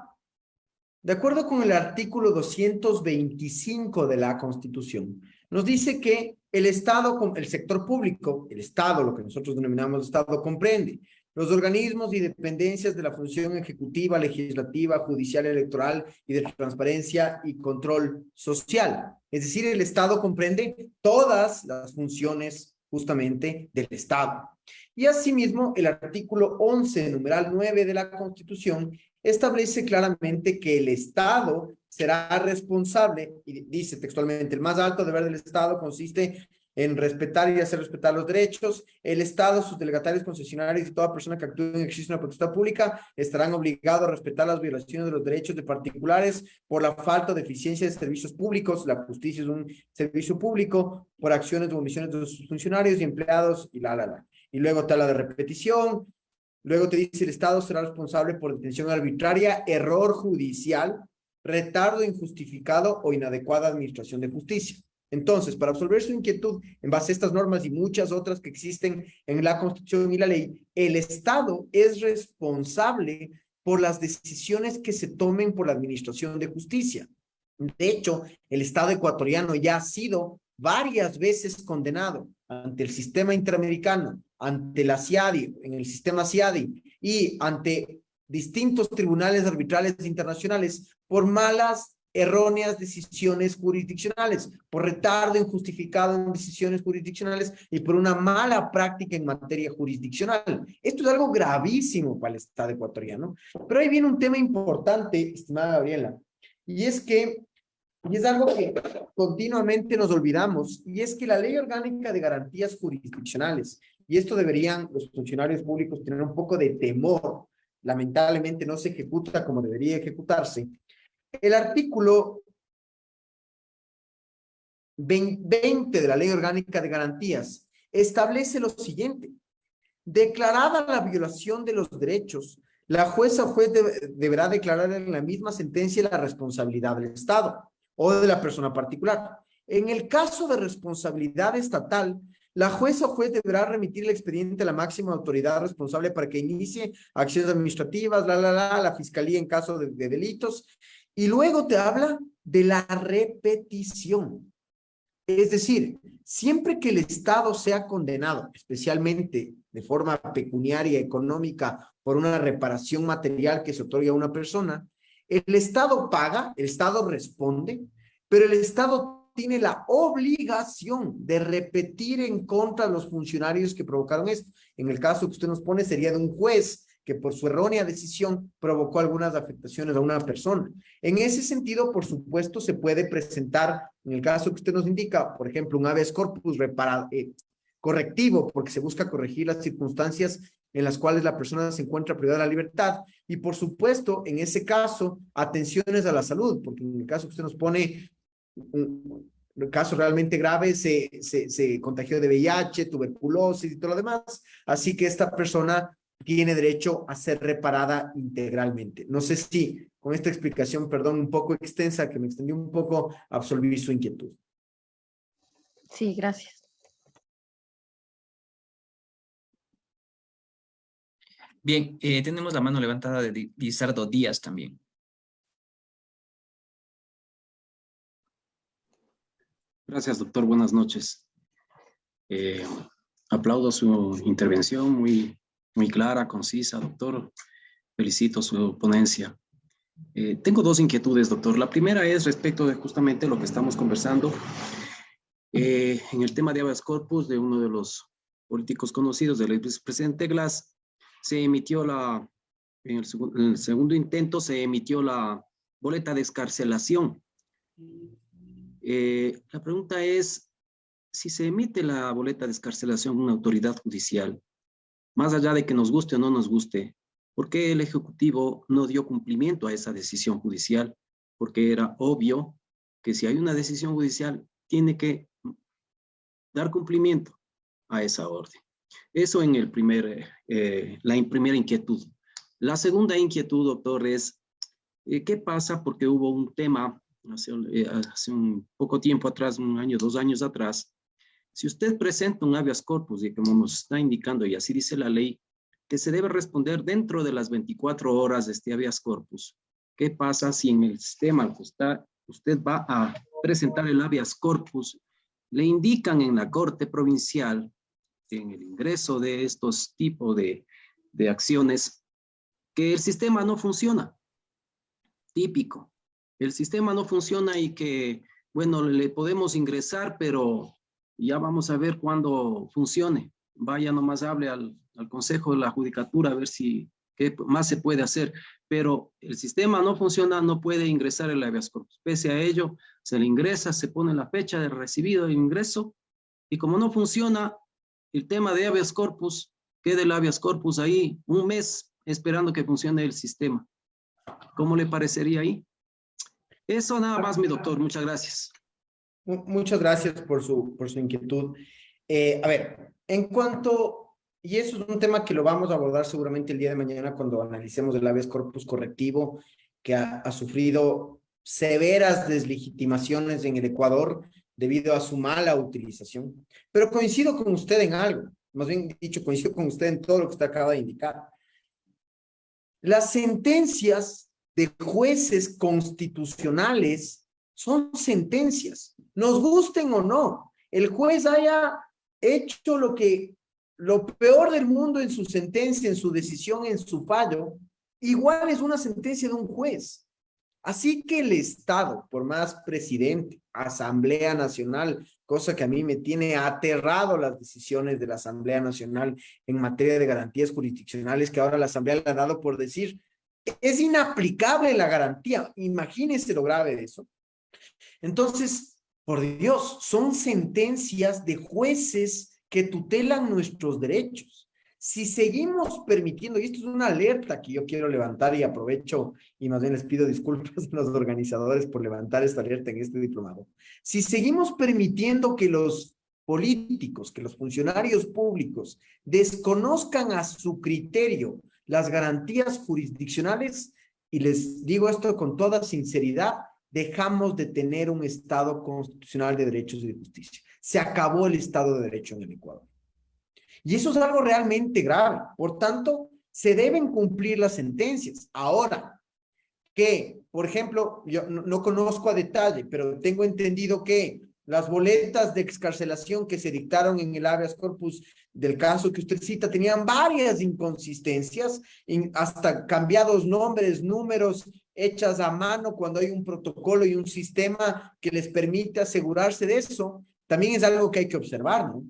De acuerdo con el artículo 225 de la Constitución, nos dice que el Estado, el sector público, el Estado, lo que nosotros denominamos Estado, comprende los organismos y dependencias de la función ejecutiva, legislativa, judicial, electoral y de transparencia y control social. Es decir, el Estado comprende todas las funciones justamente del Estado. Y asimismo, el artículo 11, numeral 9 de la Constitución, establece claramente que el Estado será responsable, y dice textualmente, el más alto deber del Estado consiste en respetar y hacer respetar los derechos. El Estado, sus delegatarios concesionarios y toda persona que actúe en ejercicio de una potestad pública estarán obligados a respetar las violaciones de los derechos de particulares por la falta de eficiencia de servicios públicos. La justicia es un servicio público, por acciones o omisiones de sus funcionarios y empleados y Y luego te habla de repetición. Luego te dice: el Estado será responsable por detención arbitraria, error judicial, retardo injustificado o inadecuada administración de justicia. Entonces, para absolver su inquietud en base a estas normas y muchas otras que existen en la Constitución y la ley, el Estado es responsable por las decisiones que se tomen por la administración de justicia. De hecho, el Estado ecuatoriano ya ha sido varias veces condenado ante el sistema interamericano, ante la CIADI, en el sistema CIADI, y ante distintos tribunales arbitrales internacionales por malas, erróneas decisiones jurisdiccionales, por retardo injustificado en decisiones jurisdiccionales y por una mala práctica en materia jurisdiccional. Esto es algo gravísimo para el Estado ecuatoriano. Pero ahí viene un tema importante, estimada Gabriela, y es algo que continuamente nos olvidamos, y es que la Ley Orgánica de Garantías Jurisdiccionales, y esto deberían los funcionarios públicos tener un poco de temor, lamentablemente no se ejecuta como debería ejecutarse. El artículo 20 de la Ley Orgánica de Garantías establece lo siguiente: declarada la violación de los derechos, la jueza o juez deberá declarar en la misma sentencia la responsabilidad del Estado o de la persona particular. En el caso de responsabilidad estatal, la jueza o juez deberá remitir el expediente a la máxima autoridad responsable para que inicie acciones administrativas, la fiscalía en caso de delitos. Y luego te habla de la repetición. Es decir, siempre que el Estado sea condenado, especialmente de forma pecuniaria, económica, por una reparación material que se otorga a una persona, el Estado paga, el Estado responde, pero el Estado tiene la obligación de repetir en contra de los funcionarios que provocaron esto. En el caso que usted nos pone sería de un juez que por su errónea decisión provocó algunas afectaciones a una persona. En ese sentido, por supuesto, se puede presentar, en el caso que usted nos indica, por ejemplo, un habeas corpus correctivo, porque se busca corregir las circunstancias en las cuales la persona se encuentra privada de la libertad, y por supuesto, en ese caso, atenciones a la salud, porque en el caso que usted nos pone, un caso realmente grave, se contagió de VIH, tuberculosis y todo lo demás, así que esta persona tiene derecho a ser reparada integralmente. No sé si con esta explicación, perdón, un poco extensa, que me extendí un poco, absolví su inquietud. Sí, gracias. Bien, tenemos la mano levantada de Lizardo Díaz también. Gracias, doctor. Buenas noches. Aplaudo su intervención, muy clara, concisa, doctor. Felicito su ponencia. Tengo dos inquietudes, doctor. La primera es respecto de justamente lo que estamos conversando en el tema de habeas corpus de uno de los políticos conocidos, del expresidente Glass. Se emitió en el segundo intento se emitió la boleta de excarcelación. La pregunta es, si se emite la boleta de excarcelación en una autoridad judicial, más allá de que nos guste o no nos guste, ¿por qué el Ejecutivo no dio cumplimiento a esa decisión judicial? Porque era obvio que si hay una decisión judicial, tiene que dar cumplimiento a esa orden. Eso en la primera inquietud. La segunda inquietud, doctor, es ¿qué pasa? Porque hubo un tema hace un poco tiempo atrás, 1 año, 2 años atrás. Si usted presenta un habeas corpus, y como nos está indicando, y así dice la ley, que se debe responder dentro de las 24 horas de este habeas corpus. ¿Qué pasa si en el sistema al que usted va a presentar el habeas corpus, le indican en la Corte Provincial, en el ingreso de estos tipos de acciones, que el sistema no funciona? Típico. El sistema no funciona y que, bueno, le podemos ingresar, pero ya vamos a ver cuándo funcione. Vaya nomás, hable al Consejo de la Judicatura a ver qué más se puede hacer. Pero el sistema no funciona, no puede ingresar el habeas corpus. Pese a ello, se le ingresa, se pone la fecha de recibido el ingreso Y como no funciona el tema de habeas corpus, queda el habeas corpus ahí un mes esperando que funcione el sistema. ¿Cómo le parecería ahí? Eso nada más, mi doctor. Muchas gracias. Muchas gracias por su inquietud. A ver, en cuanto, y eso es un tema que lo vamos a abordar seguramente el día de mañana cuando analicemos el habeas corpus correctivo, que ha sufrido severas deslegitimaciones en el Ecuador debido a su mala utilización. Pero coincido con usted en algo, más bien dicho, coincido con usted en todo lo que usted acaba de indicar. Las sentencias de jueces constitucionales son sentencias, nos gusten o no. El juez haya hecho lo peor del mundo en su sentencia, en su decisión, en su fallo, igual es una sentencia de un juez. Así que el Estado, por más presidente, Asamblea Nacional, cosa que a mí me tiene aterrado las decisiones de la Asamblea Nacional en materia de garantías jurisdiccionales, que ahora la Asamblea le ha dado por decir, es inaplicable la garantía. Imagínense lo grave de eso. Entonces, por Dios, son sentencias de jueces que tutelan nuestros derechos. Si seguimos permitiendo, y esto es una alerta que yo quiero levantar y aprovecho y más bien les pido disculpas a los organizadores por levantar esta alerta en este diplomado. Si seguimos permitiendo que los políticos, que los funcionarios públicos desconozcan a su criterio las garantías jurisdiccionales, y les digo esto con toda sinceridad, dejamos de tener un Estado constitucional de derechos y de justicia. Se acabó el Estado de Derecho en el Ecuador. Y eso es algo realmente grave. Por tanto, se deben cumplir las sentencias. Ahora, que, por ejemplo, yo no conozco a detalle, pero tengo entendido que las boletas de excarcelación que se dictaron en el habeas corpus del caso que usted cita tenían varias inconsistencias, hasta cambiados nombres, números, hechas a mano cuando hay un protocolo y un sistema que les permite asegurarse de eso. También es algo que hay que observar, ¿no?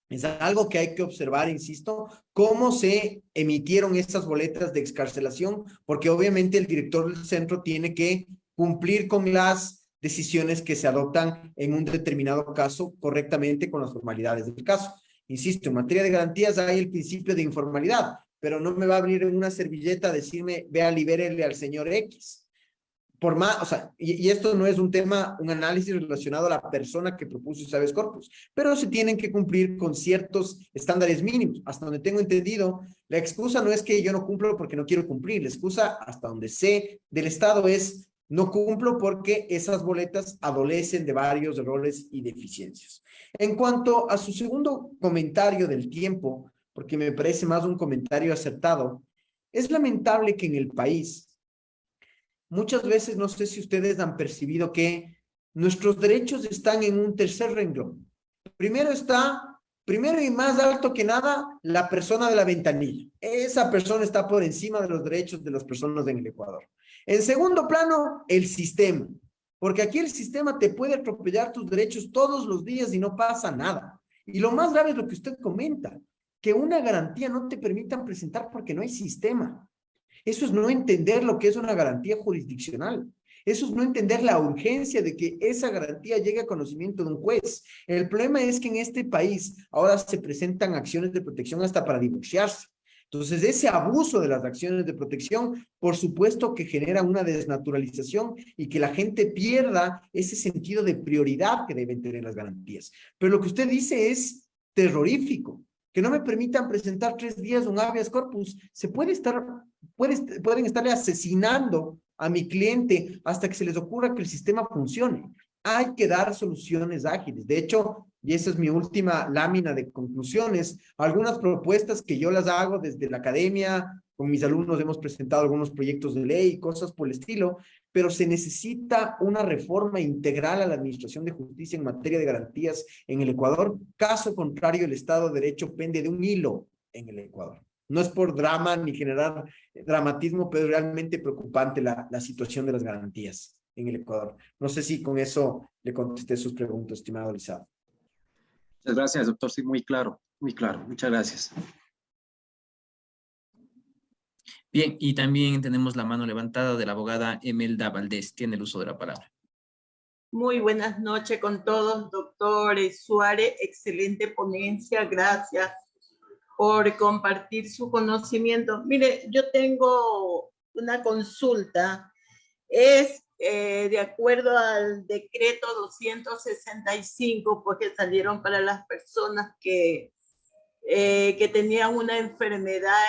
Es algo que hay que observar, insisto, cómo se emitieron estas boletas de excarcelación, porque obviamente el director del centro tiene que cumplir con las decisiones que se adoptan en un determinado caso correctamente con las formalidades del caso. Insisto, en materia de garantías hay el principio de informalidad, pero no me va a venir en una servilleta a decirme, vea, libérele al señor X. Por más, o sea, y esto no es un tema, un análisis relacionado a la persona que propuso ese habeas corpus, pero se tienen que cumplir con ciertos estándares mínimos. Hasta donde tengo entendido, la excusa no es que yo no cumplo porque no quiero cumplir, la excusa, hasta donde sé del Estado, es no cumplo porque esas boletas adolecen de varios errores y deficiencias. En cuanto a su segundo comentario del tiempo, porque me parece más un comentario acertado, es lamentable que en el país muchas veces, no sé si ustedes han percibido que nuestros derechos están en un tercer renglón. Primero y más alto que nada, la persona de la ventanilla. Esa persona está por encima de los derechos de las personas en el Ecuador. En segundo plano, el sistema. Porque aquí el sistema te puede atropellar tus derechos todos los días y no pasa nada. Y lo más grave es lo que usted comenta, que una garantía no te permitan presentar porque no hay sistema. Eso es no entender lo que es una garantía jurisdiccional. Eso es no entender la urgencia de que esa garantía llegue a conocimiento de un juez. El problema es que en este país ahora se presentan acciones de protección hasta para divorciarse. Entonces, ese abuso de las acciones de protección, por supuesto que genera una desnaturalización y que la gente pierda ese sentido de prioridad que deben tener las garantías. Pero lo que usted dice es terrorífico. Que no me permitan presentar 3 días un habeas corpus, pueden estarle asesinando a mi cliente hasta que se les ocurra que el sistema funcione. Hay que dar soluciones ágiles. De hecho, y esa es mi última lámina de conclusiones, algunas propuestas que yo las hago desde la academia, con mis alumnos hemos presentado algunos proyectos de ley, cosas por el estilo, pero se necesita una reforma integral a la administración de justicia en materia de garantías en el Ecuador. Caso contrario, el Estado de Derecho pende de un hilo en el Ecuador. No es por drama ni generar dramatismo, pero es realmente preocupante la situación de las garantías en el Ecuador. No sé si con eso le contesté sus preguntas, estimado Lizardo. Muchas gracias, doctor. Sí, muy claro, muy claro. Muchas gracias. Bien, y también tenemos la mano levantada de la abogada Emelda Valdés. Tiene el uso de la palabra. Muy buenas noches con todos, doctor Suárez. Excelente ponencia, gracias por compartir su conocimiento. Mire, yo tengo una consulta. Es de acuerdo al decreto 265, porque salieron para las personas que tenían una enfermedad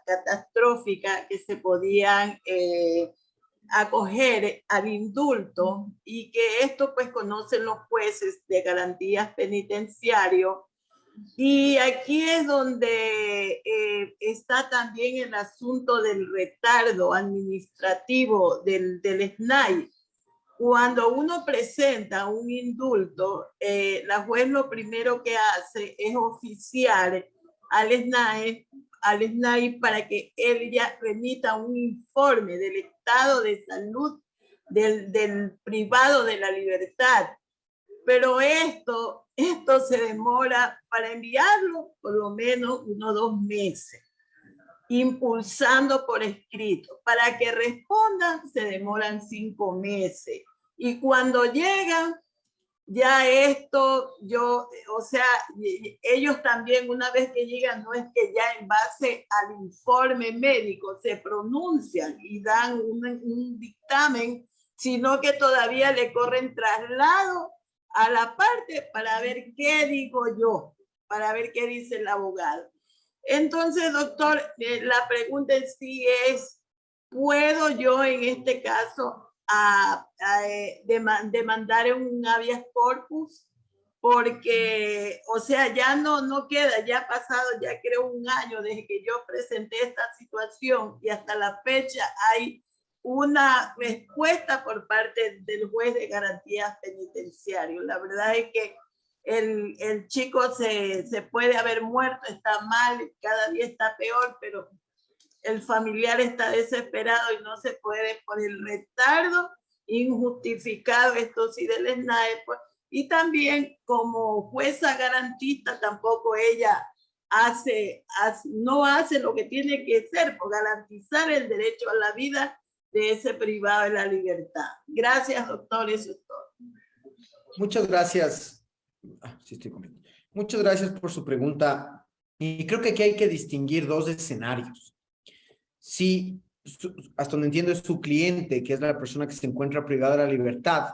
catastrófica, que se podían acoger al indulto, y que esto pues conocen los jueces de garantías penitenciarios. Y aquí es donde está también el asunto del retardo administrativo del SNAI. Cuando uno presenta un indulto, la juez lo primero que hace es oficiar al SNAI para que él ya remita un informe del estado de salud del privado de la libertad. Pero esto se demora para enviarlo por lo menos 1 o 2 meses, impulsando por escrito. Para que respondan se demoran 5 meses. Y cuando llegan, ya esto, ellos también, una vez que llegan, no es que ya en base al informe médico se pronuncian y dan un dictamen, sino que todavía le corren traslado a la parte para ver qué digo yo, para ver qué dice el abogado. Entonces, doctor, la pregunta en sí es, ¿puedo yo en este caso demandar un habeas corpus? Porque, ya no queda, ya ha pasado, ya creo 1 año desde que yo presenté esta situación, y hasta la fecha hay una respuesta por parte del juez de garantías penitenciarios. La verdad es que el chico se puede haber muerto, está mal, cada día está peor, pero el familiar está desesperado y no se puede, por el retardo injustificado, esto sí del SNAE. Y también como jueza garantista tampoco ella no hace lo que tiene que hacer por garantizar el derecho a la vida de ese privado de la libertad. Gracias, doctor. Eso es todo. Muchas gracias. Muchas gracias por su pregunta. Y creo que aquí hay que distinguir 2 escenarios. Si, hasta donde entiendo, es su cliente, que es la persona que se encuentra privada de la libertad,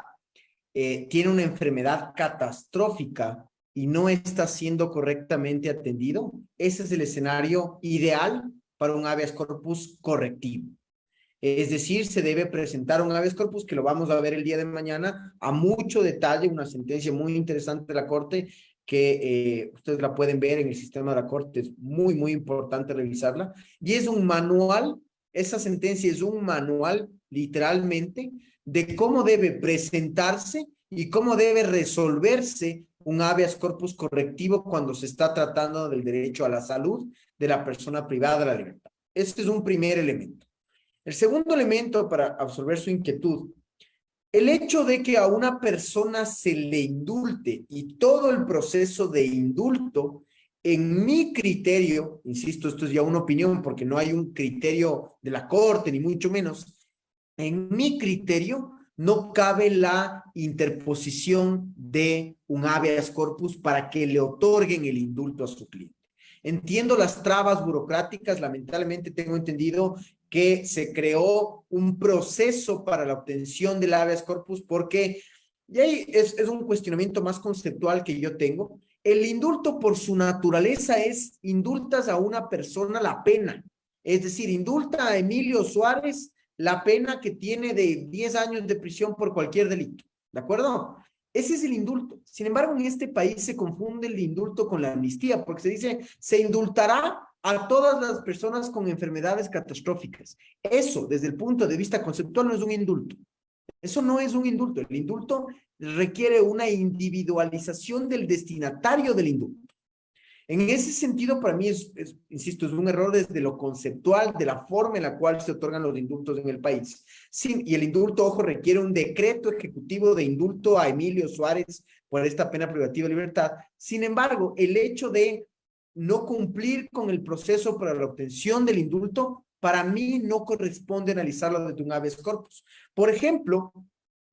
tiene una enfermedad catastrófica y no está siendo correctamente atendido, ese es el escenario ideal para un habeas corpus correctivo. Es decir, se debe presentar un habeas corpus, que lo vamos a ver el día de mañana a mucho detalle, una sentencia muy interesante de la Corte, que ustedes la pueden ver en el sistema de la Corte, es muy, muy importante revisarla. Y es un manual, esa sentencia es un manual, literalmente, de cómo debe presentarse y cómo debe resolverse un habeas corpus correctivo cuando se está tratando del derecho a la salud de la persona privada de la libertad. Este es un primer elemento. El segundo elemento, para absorber su inquietud, el hecho de que a una persona se le indulte y todo el proceso de indulto, en mi criterio, insisto, esto es ya una opinión porque no hay un criterio de la Corte, ni mucho menos, en mi criterio no cabe la interposición de un habeas corpus para que le otorguen el indulto a su cliente. Entiendo las trabas burocráticas, lamentablemente tengo entendido que se creó un proceso para la obtención del habeas corpus porque, y ahí es un cuestionamiento más conceptual que yo tengo, el indulto por su naturaleza es, indultas a una persona la pena, es decir, indulta a Emilio Suárez la pena que tiene de 10 años de prisión por cualquier delito, ¿de acuerdo? Ese es el indulto. Sin embargo, en este país se confunde el indulto con la amnistía, porque se dice, se indultará a todas las personas con enfermedades catastróficas. Eso, desde el punto de vista conceptual, no es un indulto. Eso no es un indulto. El indulto requiere una individualización del destinatario del indulto. En ese sentido, para mí, insisto, es un error desde lo conceptual, de la forma en la cual se otorgan los indultos en el país. Sí, y el indulto, ojo, requiere un decreto ejecutivo de indulto a Emilio Suárez por esta pena privativa de libertad. Sin embargo, el hecho de no cumplir con el proceso para la obtención del indulto, para mí no corresponde analizarlo desde un habeas corpus. Por ejemplo,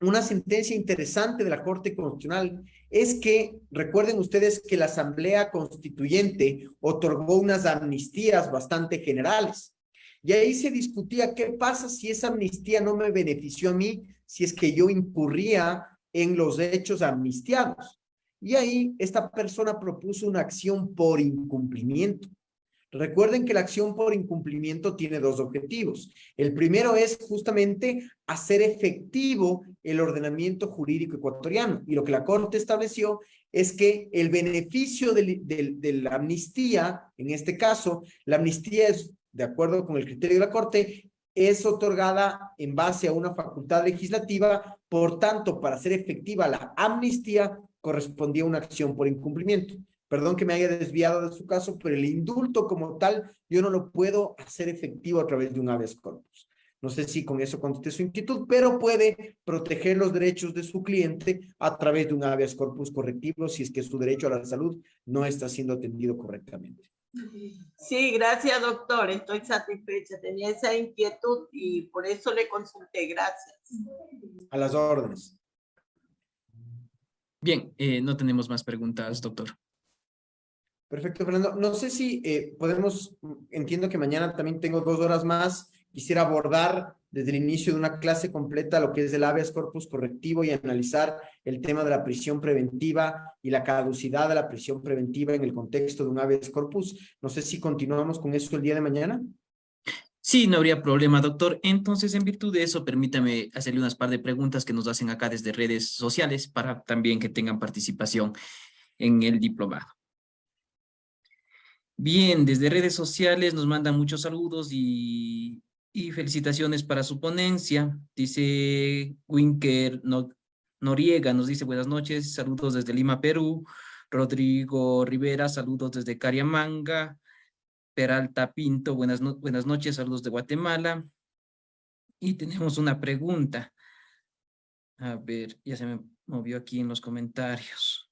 una sentencia interesante de la Corte Constitucional es que, recuerden ustedes que la Asamblea Constituyente otorgó unas amnistías bastante generales. Y ahí se discutía qué pasa si esa amnistía no me benefició a mí, si es que yo incurría en los hechos amnistiados. Y ahí esta persona propuso una acción por incumplimiento. Recuerden que la acción por incumplimiento tiene dos objetivos. El primero es justamente hacer efectivo el ordenamiento jurídico ecuatoriano. Y lo que la Corte estableció es que el beneficio de la amnistía, en este caso, la amnistía es, de acuerdo con el criterio de la Corte, es otorgada en base a una facultad legislativa. Por tanto, para hacer efectiva la amnistía, correspondía una acción por incumplimiento. Perdón que me haya desviado de su caso, pero el indulto como tal, yo no lo puedo hacer efectivo a través de un habeas corpus. No sé si con eso contesté su inquietud, pero puede proteger los derechos de su cliente a través de un habeas corpus correctivo si es que su derecho a la salud no está siendo atendido correctamente. Sí, gracias, doctor. Estoy satisfecha. Tenía esa inquietud y por eso le consulté. Gracias. A las órdenes. Bien, no tenemos más preguntas, doctor. Perfecto, Fernando. No sé si podemos, entiendo que mañana también tengo 2 horas más. Quisiera abordar desde el inicio de una clase completa lo que es el habeas corpus correctivo y analizar el tema de la prisión preventiva y la caducidad de la prisión preventiva en el contexto de un habeas corpus. No sé si continuamos con eso el día de mañana. Sí, no habría problema, doctor. Entonces, en virtud de eso, permítame hacerle unas par de preguntas que nos hacen acá desde redes sociales para también que tengan participación en el diplomado. Bien, desde redes sociales nos mandan muchos saludos y felicitaciones para su ponencia. Dice Winker Noriega, nos dice buenas noches, saludos desde Lima, Perú. Rodrigo Rivera, saludos desde Cariamanga. Peralta Pinto, buenas noches, saludos de Guatemala. Y tenemos una pregunta. A ver, ya se me movió aquí en los comentarios.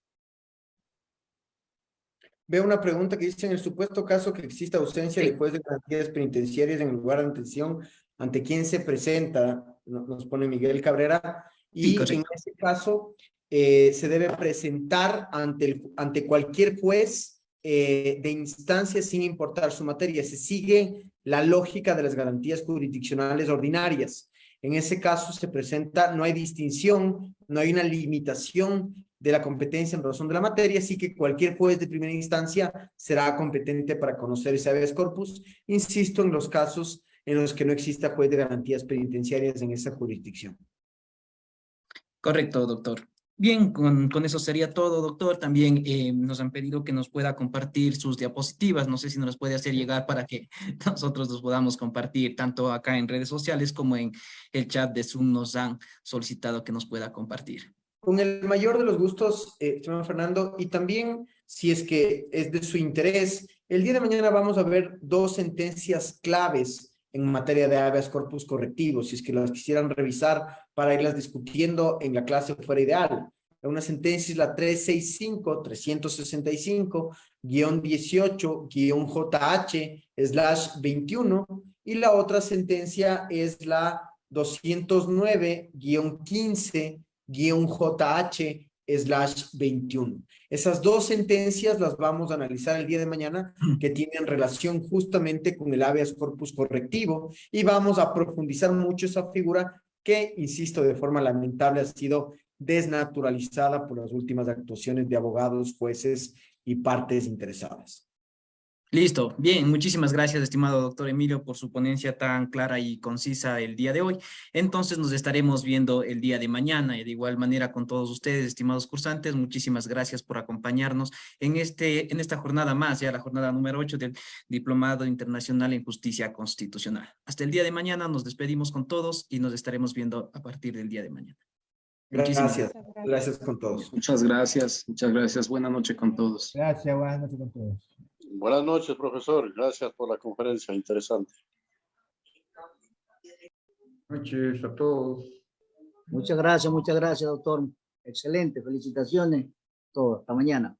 Veo una pregunta que dice, en el supuesto caso que exista ausencia de juez de garantías penitenciarias en el lugar de detención, ¿ante quién se presenta? Nos pone Miguel Cabrera. Y Sí, en ese caso se debe presentar ante cualquier juez de instancia sin importar su materia. Se sigue la lógica de las garantías jurisdiccionales ordinarias. En ese caso se presenta, no hay distinción, no hay una limitación de la competencia en razón de la materia, así que cualquier juez de primera instancia será competente para conocer ese habeas corpus. Insisto, en los casos en los que no exista juez de garantías penitenciarias en esa jurisdicción. Correcto, doctor. Bien, con eso sería todo, doctor. También nos han pedido que nos pueda compartir sus diapositivas. No sé si nos las puede hacer llegar para que nosotros los podamos compartir, tanto acá en redes sociales como en el chat de Zoom nos han solicitado que nos pueda compartir. Con el mayor de los gustos, señor Fernando, y también, si es que es de su interés, el día de mañana vamos a ver 2 sentencias claves en materia de habeas corpus correctivos, si es que las quisieran revisar para irlas discutiendo en la clase fuera ideal. Una sentencia es la 365-365-18-JH/21 y la otra sentencia es la 209-15-JH/21. Esas 2 sentencias las vamos a analizar el día de mañana, que tienen relación justamente con el habeas corpus correctivo, y vamos a profundizar mucho esa figura que, insisto, de forma lamentable ha sido desnaturalizada por las últimas actuaciones de abogados, jueces y partes interesadas. Listo, bien, muchísimas gracias, estimado doctor Emilio, por su ponencia tan clara y concisa el día de hoy. Entonces nos estaremos viendo el día de mañana y de igual manera con todos ustedes, estimados cursantes, muchísimas gracias por acompañarnos en esta jornada más, ya la jornada número 8 del Diplomado Internacional en Justicia Constitucional. Hasta el día de mañana nos despedimos con todos y nos estaremos viendo a partir del día de mañana. Gracias, gracias con todos. Muchas gracias. Buenas noches con todos. Gracias, buenas noches con todos. Buenas noches, profesor. Gracias por la conferencia, interesante. Buenas noches a todos. Muchas gracias, doctor. Excelente, felicitaciones. Todo, hasta mañana.